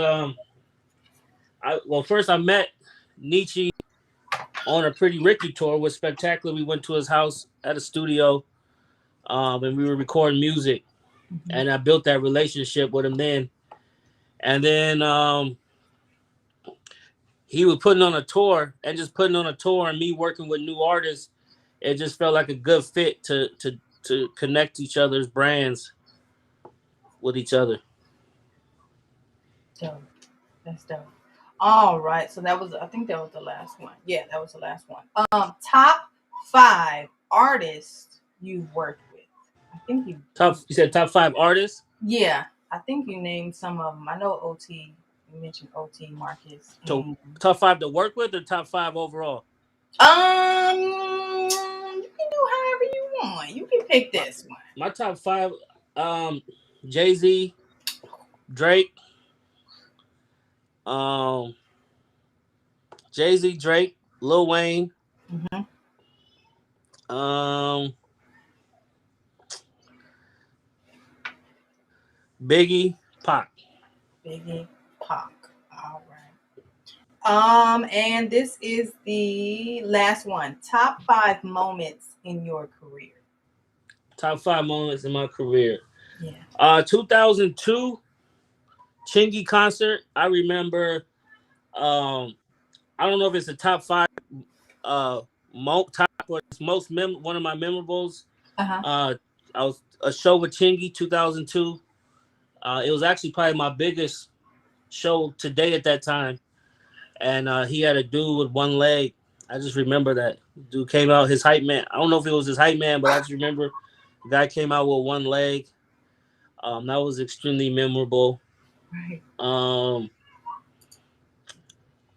S2: first I met Nietzsche on a Pretty Ricky tour with Spectacular. We went to his house at a studio, and we were recording music,
S1: Mm-hmm.
S2: and I built that relationship with him then. And then he was putting on a tour, and just putting on a tour, and me working with new artists, it just felt like a good fit to connect each other's brands with each other.
S1: Dope. That's dope. All right. So that was, I think that was the last one. Yeah, that was the last one. Top 5 artists you've worked with. I think
S2: You said top 5 artists.
S1: Yeah, I think you named some of them. I know OT. You mentioned OT, Marcus.
S2: So
S1: And,
S2: top 5 to work with, or top 5 overall?
S1: you can do however you want. You can pick this one.
S2: My top 5: Jay-Z, Drake, um, Jay-Z, Drake, Lil Wayne,
S1: Mm-hmm.
S2: um, Biggie, Pac.
S1: Biggie, Pac. All right. And this is the last one. Top 5 moments in your career.
S2: Top 5 moments in my career.
S1: Yeah.
S2: 2002 Chingy concert. I remember. I don't know if it's the top 5 top, but it's one of my memorables.
S1: Uh-huh.
S2: I was a show with Chingy 2002. It was actually probably my biggest show today at that time, and he had a dude with one leg. I just remember that dude came out. His hype man. I don't know if it was his hype man, but I just remember the guy came out with one leg. That was extremely memorable.
S1: Right.
S2: Um,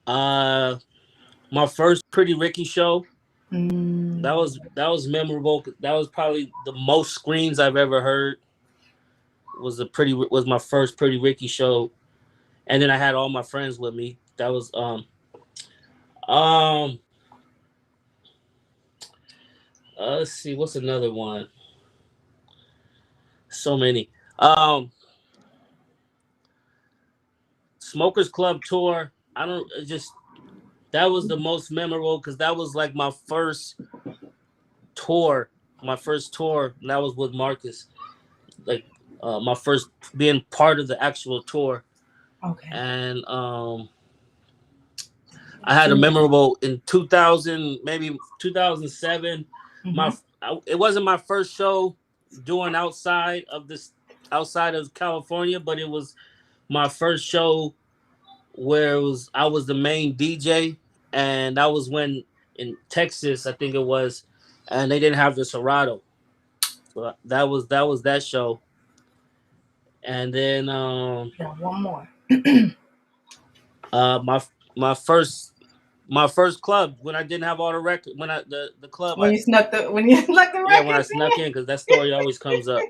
S2: uh, my first Pretty Ricky show.
S1: Mm.
S2: That was memorable. That was probably the most screams I've ever heard. Was my first Pretty Ricky show, and then I had all my friends with me. That was um let's see, what's another one? So many. Smokers Club tour. I don't just That was the most memorable because that was like my first tour. My first tour. And that was with Marcus. Like my first being part of the actual tour.
S1: Okay.
S2: And I had a memorable in 2000, maybe 2007.
S1: Mm-hmm.
S2: It wasn't my first show doing outside of California, but it was my first show where I was the main DJ, and that was when in Texas, I think it was, and they didn't have the Serato, so that was that show, and then
S1: Got one more.
S2: uh my my first my first club when I didn't have all the record when the club
S1: When you snuck the
S2: yeah, when I
S1: records
S2: snuck in, because that story always comes up.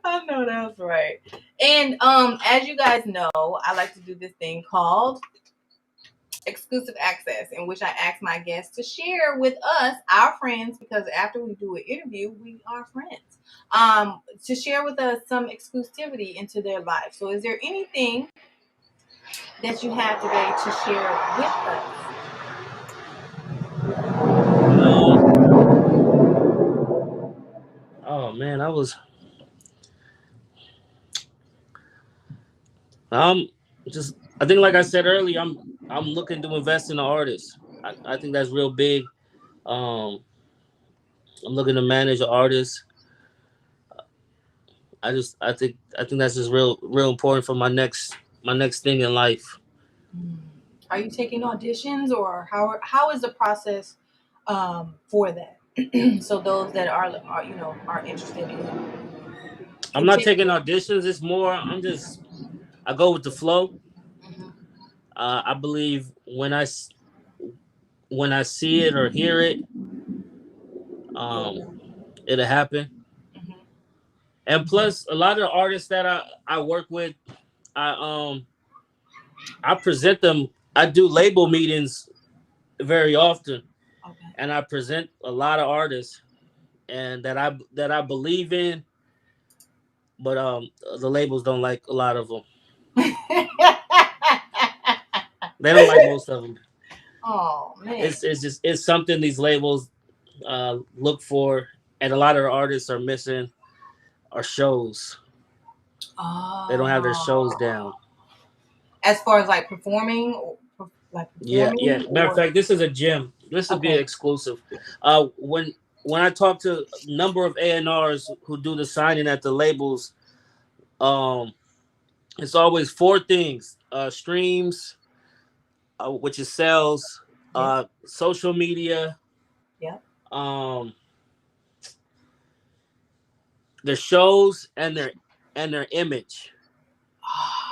S1: I know that's right. And as you guys know, I like to do this thing called exclusive access, in which I ask my guests to share with us, our friends, because after we do an interview, we are friends. To share with us some exclusivity into their life. So is there anything that you have today to share with
S2: Oh man, um just I think, like I said earlier, I'm looking to invest in the artist. I think that's real big. Um, I'm looking to manage an artist. I think that's just real important for my next thing in life.
S1: us? Are you taking auditions, or how is the process for that? So those that are interested
S2: I'm
S1: in
S2: not
S1: taking
S2: taking
S1: it.
S2: auditions. It's more I go with the flow.
S1: Mhm.
S2: I believe when I see it or hear it, um, it'll happen.
S1: Mhm.
S2: And plus, a lot of the artists that I work with, I um I present them. I do label meetings very often,
S1: Okay.
S2: and I present a lot of artists and that I believe in, but the labels don't like a lot of them. They don't like most of them.
S1: Oh man.
S2: It's something these labels look for, and a lot of the artists are missing are shows. They don't have their shows
S1: Oh.
S2: down.
S1: As far as like performing,
S2: Yeah, yeah. Matter of
S1: or
S2: fact, this is a gym. This would be
S1: okay.
S2: exclusive. When I talk to a number of A&Rs who do the signing at the labels, um, it's always four things: streams, which is sales,
S1: Yep.
S2: social media,
S1: Yep.
S2: um, their shows, and their image.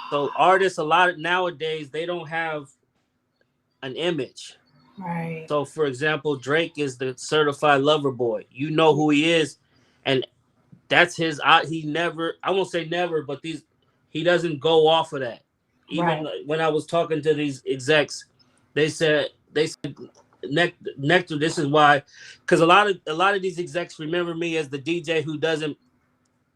S2: So artists a lot of nowadays they don't have an image.
S1: Right.
S2: So for example, Drake is the certified lover boy. You know who he is, and that's his. He never. I won't say never, but he doesn't go off of that. Even
S1: Right.
S2: when I was talking to these execs, they said Nectar. This is why, because a lot of these execs remember me as the DJ who doesn't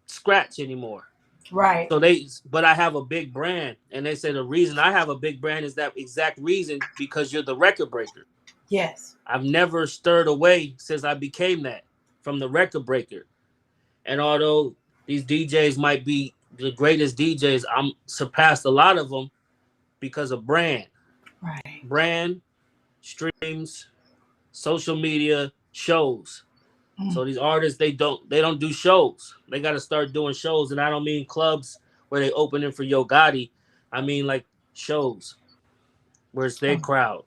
S2: scratch anymore.
S1: Right.
S2: But I have a big brand, and they say the reason I have a big brand is that exact reason because you're the record breaker.
S1: Yes.
S2: I've never stirred away since I became that from the record breaker. And although these DJs might be the greatest DJs, I'm surpassed a lot of them because of
S1: Right.
S2: brand, streams, social media, shows. So these artists, they don't do shows. They got to start doing shows, and I don't mean clubs where they opening for Yo Gotti. I mean like shows where it's their crowd.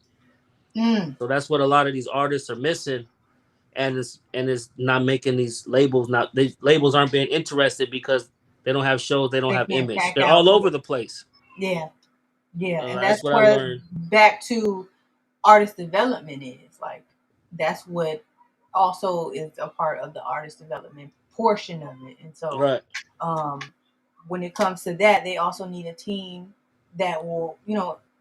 S1: Mm.
S2: So that's what a lot of these artists are missing, and it's not making these labels. Not these labels aren't being interested because they don't have shows. They don't
S1: They
S2: have
S1: can't
S2: image.
S1: pack
S2: They're
S1: out.
S2: all over the place.
S1: Yeah, yeah, and
S2: That's
S1: that's
S2: what I
S1: where
S2: learned.
S1: back to artist development is like that's what also is a part of the artist development portion of it. And so
S2: Right.
S1: um when it comes to that, they also need a team that will,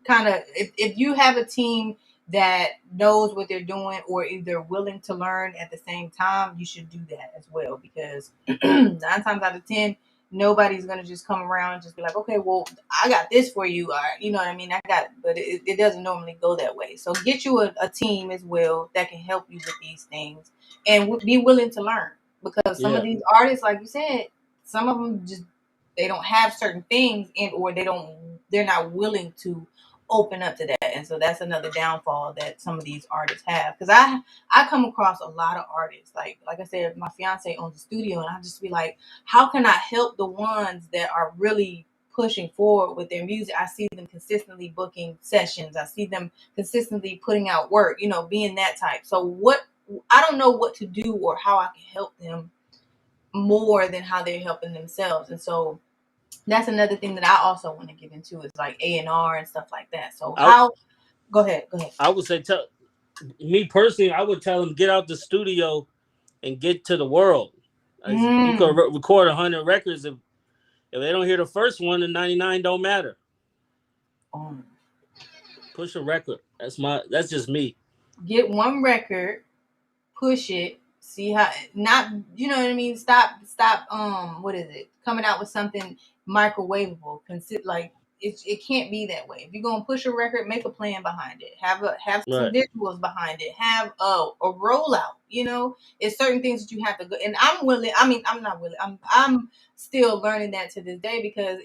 S1: kind of, if you have a team that knows what they're doing or if they're willing to learn at the same time, you should do that as well, because 9 times out of 10, nobody's going to just come around and just be like, okay, well, I got this for you, or you know what I mean, I got it. But it doesn't normally go that way. So get you a team as well that can help you with these things and be willing to learn, because some of
S2: Yeah.
S1: these artists, like you said, some of them just, they don't have certain things, and or they're not willing to open up to that. And so that's another downfall that some of these artists have, because I come across a lot of artists, like I said, my fiance owns a studio, and I just be like, how can I help the ones that are really pushing forward with their music? I see them consistently booking sessions, I see them consistently putting out work, being that type. So what, I don't know what to do or how I can help them more than how they're helping themselves. And so that's another thing that I also want to get into is like A&R and stuff like that. So
S2: I
S1: how, go ahead.
S2: I would say tell me personally. I would tell them get out the studio and get to the world. As you could
S1: Mm.
S2: record 100 records. If they don't hear the first one, the 99 don't matter.
S1: Um,
S2: Push a record. That's just me.
S1: get one record, push it, see how, not, you know what I mean, stop what is it, coming out with something microwavable, like it can't be that way. If you're gonna push a record, make a plan behind it, have some
S2: Right.
S1: visuals behind it, have a rollout. It's certain things that you have to go, and I'm willing, I mean, I'm not willing, I'm still learning that to this day, because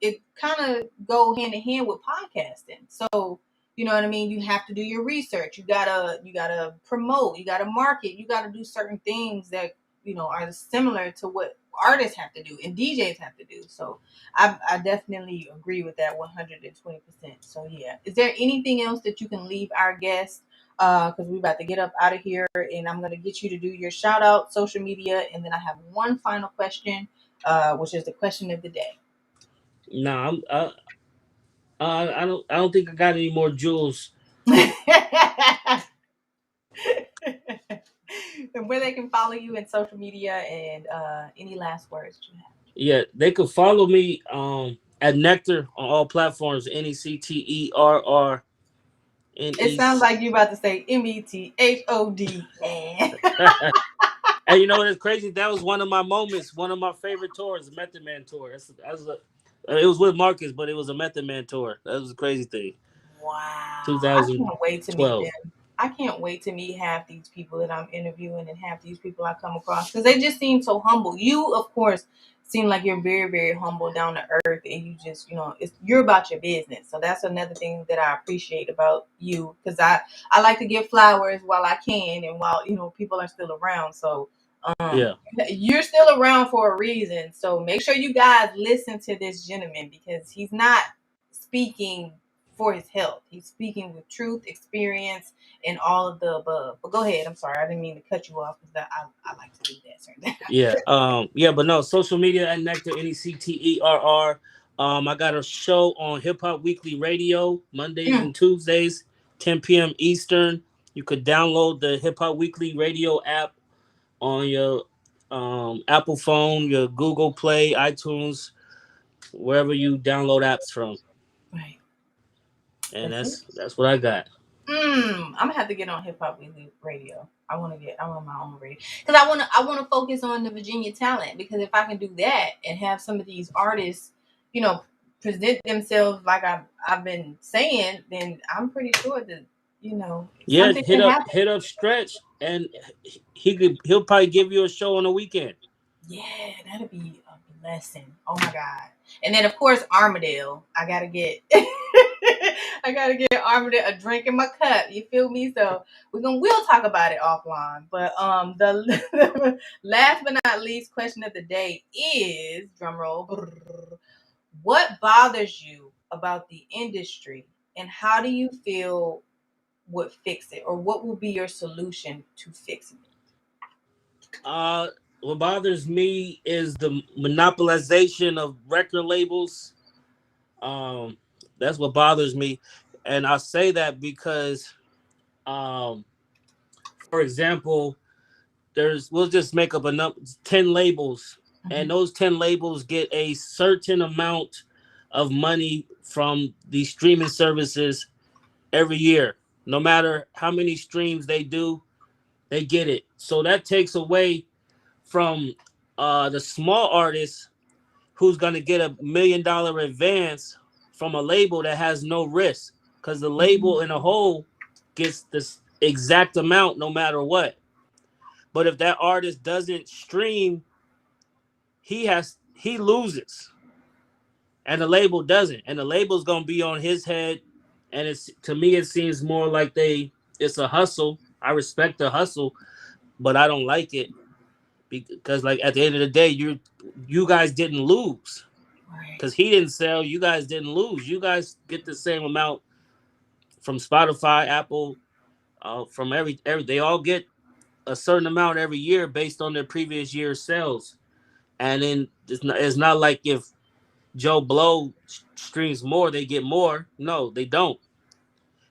S1: it kind of go hand in hand with podcasting. So you know what I mean? You have to do your research. You gotta promote. You gotta market. You gotta do certain things that are similar to what artists have to do and DJs have to do. So I definitely agree with that 120%. So yeah, is there anything else that you can leave our guests? Because we're about to get up out of here, and I'm gonna get you to do your shout out, social media, and then I have one final question, which is the question of the day.
S2: Nah, I don't think I got any more jewels.
S1: And where they can follow you in social media, and any last words that you have.
S2: Yeah, they could follow me at Nectar on all platforms.
S1: It sounds
S2: NECTERRNEC.
S1: like you about to say METHOD. And
S2: And you know what's crazy? That was one of my moments. One of my favorite tours, the Method Man tour. It was with Marcus, but it was a Method Man tour. That was a crazy thing.
S1: wow, I can't wait to meet
S2: 2012.
S1: them. I can't wait to meet half these people that I'm interviewing and half these people I come across, because they just seem so humble. You, of course, seem like you're very, very humble, down to earth, and you just, you're about your business. So that's another thing that I appreciate about you, because I like to give flowers while I can, and while people are still around. So
S2: Yeah,
S1: you're still around for a reason. So make sure you guys listen to this gentleman, because he's not speaking for his health. He's speaking with truth, experience, and all of the above. But go ahead. I'm sorry. I didn't mean to cut you off, because I like to do that. Certain.
S2: yeah, yeah. But no, social media at Nectar NECTERR. I got a show on Hip Hop Weekly Radio Mondays
S1: Mm,
S2: and Tuesdays, 10 p.m. Eastern. You could download the Hip Hop Weekly Radio app on your Apple phone, your Google Play, iTunes, wherever you download apps from.
S1: right.
S2: And
S1: That's it.
S2: that's what I got.
S1: I'm gonna have to get on Hip Hop Weekly Radio. I want my own radio, because I wanna focus on the Virginia talent, because if I can do that and have some of these artists, you know, present themselves like I've been saying, then I'm pretty sure that
S2: Yeah,
S1: something can happen.
S2: hit up Stretch, and he'll probably give you a show on the weekend.
S1: Yeah, that'd be a blessing. Oh my God. And then of course Armadale. I gotta get I gotta get Armored a drink in my cup. You feel me? So we'll talk about it offline. But the last but not least question of the day is drum roll. What bothers you about the industry, and how do you feel would fix it, or what will be your solution to fixing it?
S2: What bothers me is the monopolization of record labels. Um, that's what bothers me, and I say that because, um, for example, we'll just make up a number 10 labels, and those 10 labels get a certain amount of money from the streaming services every year. No matter how many streams they do, they get it. So that takes away from the small artist who's going to get $1 million advance from a label that has no risk, because the label in a whole gets this exact amount no matter what. But if that artist doesn't stream, he loses, and the label doesn't, and the label's going to be on his head. And it's, to me, it seems more like it's a hustle. I respect the hustle, but I don't like it, because, like, at the end of the day, you guys didn't lose, because he didn't sell. You guys didn't lose. You guys get the same amount from Spotify, Apple, from every. They all get a certain amount every year based on their previous year's sales. And then it's not like if Joe Blow streams more, they get more. No, they don't.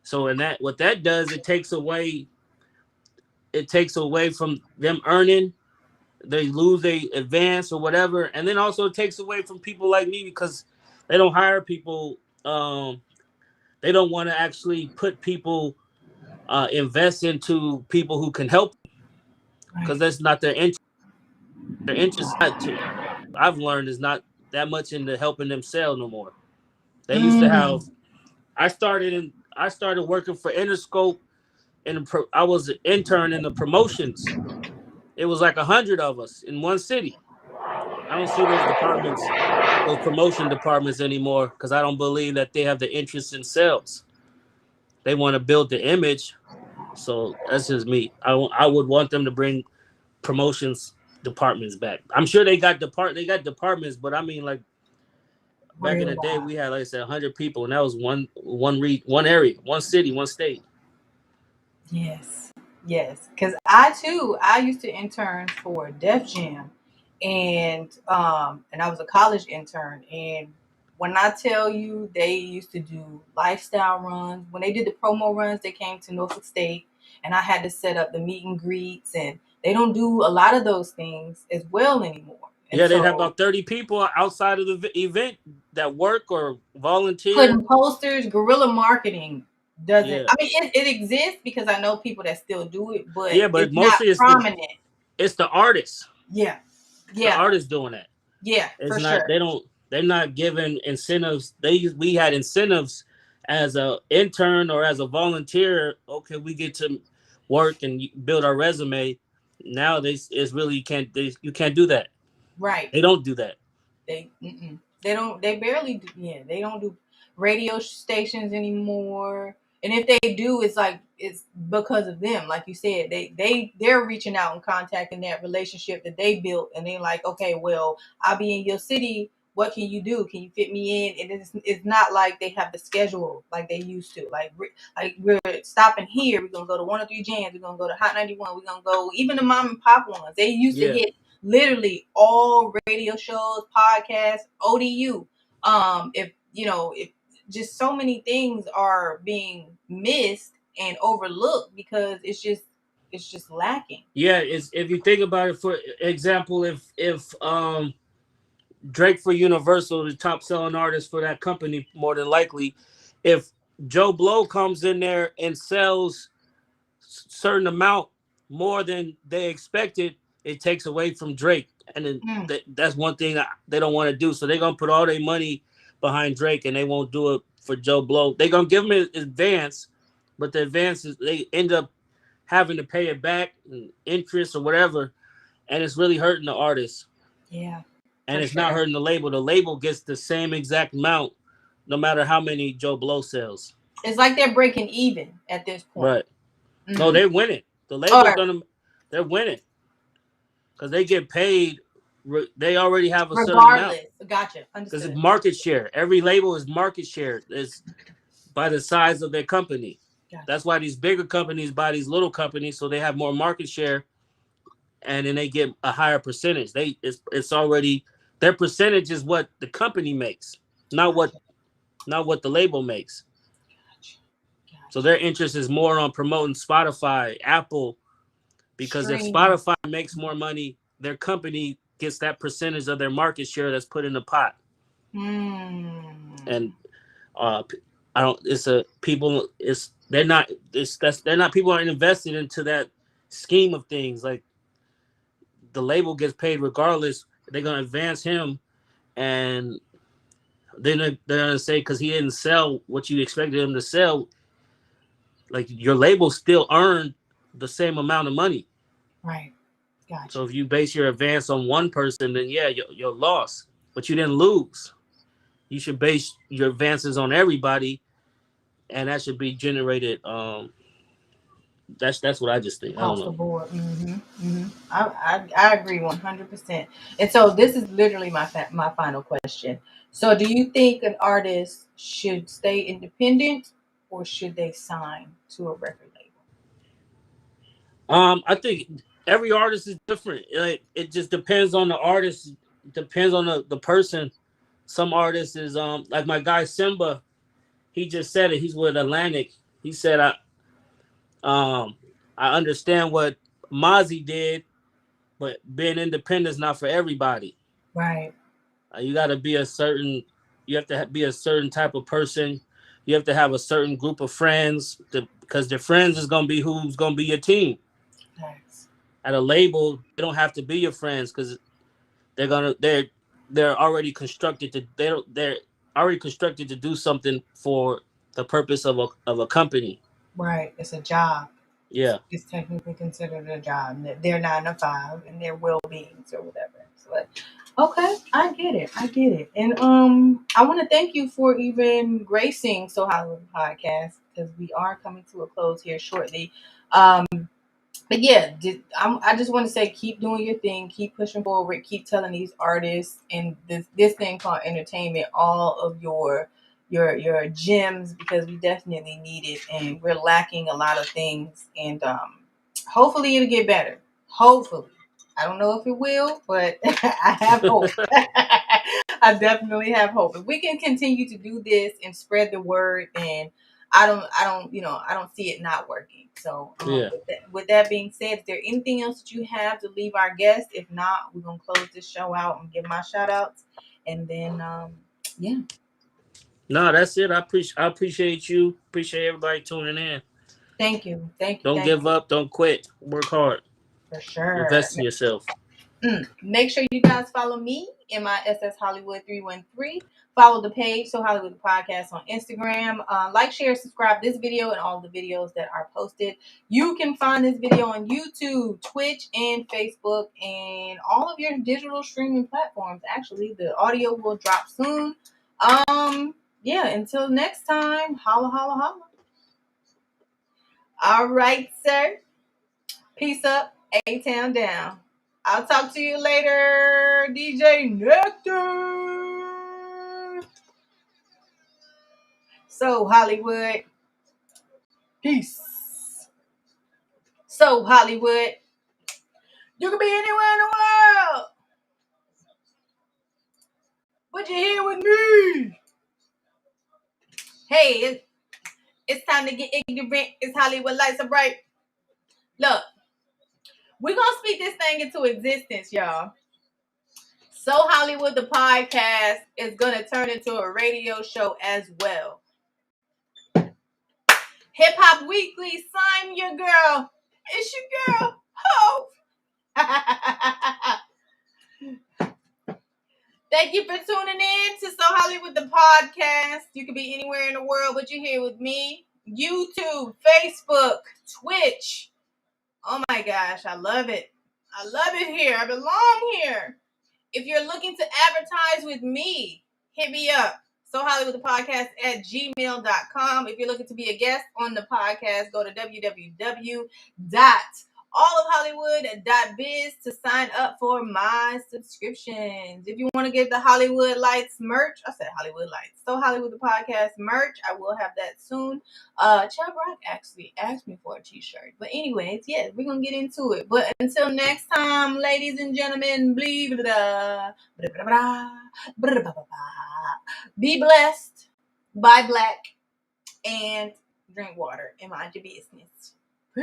S2: So, and that what that does, it takes away from them earning. They lose their advance or whatever, and then also it takes away from people like me, because they don't hire people. They don't want to actually put people, invest into people who can help, because that's not their interest. Their interest, not to, I've learned, is not that much into helping them sell no more. They used to have. I started working for Interscope, and I was an intern in the promotions. It was like 100 of us in one city. I don't see those departments, those promotion departments anymore, because I don't believe that they have the interest in sales. They want to build the image. So that's just me. I would want them to bring promotions departments back. I'm sure they got departments, but I mean, like, back in the day, we had, like I said, 100 people, and that was one area, one city, one state.
S1: Yes, yes. Because I used to intern for Def Jam, and I was a college intern. And when I tell you, they used to do lifestyle runs. When they did the promo runs, they came to Norfolk State, and I had to set up the meet and greets. And they don't do a lot of those things as well anymore. And
S2: Yeah, they'd have
S1: so
S2: about 30 people outside of the event that work or volunteer.
S1: putting posters, guerrilla marketing doesn't.
S2: Yeah,
S1: I mean, it exists because I know people that still do it, but
S2: yeah, but
S1: it's not
S2: mostly
S1: prominent.
S2: it's the artists.
S1: Yeah,
S2: It's the
S1: yeah,
S2: artists doing that.
S1: yeah,
S2: It's
S1: for
S2: not.
S1: sure.
S2: They're not given incentives. We had incentives as a intern or as a volunteer. Okay, we get to work and build our resume. Now it's really you can't do that.
S1: Right.
S2: They don't do that.
S1: They don't. They barely. Do, yeah, they don't do radio stations anymore. And if they do, it's like it's because of them. Like you said, they're reaching out and contacting that relationship that they built, and they're like, okay, well, I'll be in your city. What can you do? Can you fit me in? And it's not like they have the schedule like they used to. Like we're stopping here. We're gonna go to 103 Jams. We're gonna go to Hot 91. We're gonna go even the mom and pop ones. They used to
S2: Yeah,
S1: hit literally all radio shows, podcasts, ODU. If you know, if just so many things are being missed and overlooked because it's just lacking.
S2: yeah. It's, if you think about it, for example, if Drake for Universal, the top selling artist for that company, more than likely, if Joe Blow comes in there and sells certain amount more than they expected, it takes away from Drake, and then that's one thing they don't want to do. So they're gonna put all their money behind Drake, and they won't do it for Joe Blow. They're gonna give him an advance, but the advances, they end up having to pay it back, interest or whatever, and it's really hurting the artist.
S1: Yeah,
S2: And
S1: for
S2: it's not
S1: sure.
S2: hurting the label. The label gets the same exact amount, no matter how many Joe Blow sells.
S1: It's like they're breaking even at this point.
S2: Right. No,
S1: Mm-hmm.
S2: they're winning. The label's
S1: Or
S2: gonna, they're winning because they get paid. They already have a certain amount
S1: regardless. Gotcha.
S2: because it's
S1: Understood.
S2: market share. Every label is market share. It's by the size of their company.
S1: Gotcha.
S2: That's why these bigger companies buy these little companies so they have more market share, and then they get a higher percentage. It's already their percentage is what the company makes, not what
S1: Gotcha.
S2: not what the label makes.
S1: Gotcha.
S2: So
S1: Gotcha.
S2: their interest is more on promoting Spotify, Apple, because if
S1: Stream.
S2: Spotify makes more money, their company gets that percentage of their market share that's put in the pot.
S1: Hmm.
S2: And uh, I don't. It's a people. It's they're not. It's that's they're not people aren't invested into that scheme of things. Like the label gets paid regardless. They're gonna advance him, and then they're gonna say because he didn't sell what you expected him to sell. Like your label still earned the same amount of money.
S1: Right.
S2: So
S1: Gotcha.
S2: if you base your advance on one person, then yeah, you're lost, but you didn't lose. You should base your advances on everybody, and that should be generated. That's what I just think. I don't
S1: Across the
S2: know.
S1: board. Mm-hmm. Mm-hmm. I agree 100%. And so this is literally my final question. So do you think an artist should stay independent or should they sign to a record label?
S2: I think every artist is different. It just depends on the artist. Depends on the person. Some artists is like my guy Simba. He just said it. He's with Atlantic. He said um I understand what Mozzie did, but being independent is not for everybody.
S1: Right.
S2: You got to be a certain. You have to be a certain type of person. You have to have a certain group of friends because their friends is gonna be who's gonna be your team.
S1: Thanks.
S2: At a label, they don't have to be your friends because they're already constructed to they're already constructed to do something for the purpose of a company.
S1: Right. It's a job.
S2: Yeah.
S1: It's technically considered a job. They're 9 to 5 and their well beings or whatever. So, okay, I get it. I get it. And I want to thank you for even gracing So Hollywood podcast because we are coming to a close here shortly. Um, but yeah, I just want to say, keep doing your thing, keep pushing forward, keep telling these artists and this thing called entertainment all of your gems because we definitely need it and we're lacking a lot of things and hopefully it'll get better. Hopefully, I don't know if it will, but I have hope. I definitely have hope. If we can continue to do this and spread the word, then I don't see it not working. So,
S2: Yeah.
S1: with that being said, is there anything else that you have to leave our guests? If not, we're gonna close this show out and give my shout outs, and then, yeah,
S2: No, that's it. I appreciate you. Appreciate everybody tuning in.
S1: thank you, thank you,
S2: Don't
S1: thank
S2: give
S1: you
S2: up. Don't quit. Work hard.
S1: for sure.
S2: Invest in yourself.
S1: Make sure you guys follow me in my SS Hollywood 313. Follow the page, So Hollywood Podcast on Instagram. Like, share, subscribe this video and all the videos that are posted. You can find this video on YouTube, Twitch, and Facebook, and all of your digital streaming platforms. Actually, the audio will drop soon. Yeah, until next time, holla, holla, holla. All right, sir. Peace up, A-Town down. I'll talk to you later, DJ Nectar. So, Hollywood. Peace. So, Hollywood. You can be anywhere in the world, but you're here with me. Hey, it's time to get ignorant. It's Hollywood lights are bright. Look, we're going to speak this thing into existence, y'all. So Hollywood, the podcast, is going to turn into a radio show as well. Hip Hop Weekly, sign your girl. It's your girl, Hope. Thank you for tuning in to So Hollywood, the podcast. You could be anywhere in the world, but you're here with me. YouTube, Facebook, Twitch. Oh my gosh, I love it. I love it here. I belong here. If you're looking to advertise with me, hit me up. SoHollywood the podcast at gmail.com. If you're looking to be a guest on the podcast, go to www.allofhollywood.biz to sign up for my subscriptions. If you want to get the Hollywood Lights merch, I said Hollywood Lights, SoHollywood the podcast merch, I will have that soon. Chubb Rock actually asked me for a t-shirt. But anyways, yeah, we're going to get into it. But until next time, ladies and gentlemen, be blessed, buy black, and drink water and mind your business.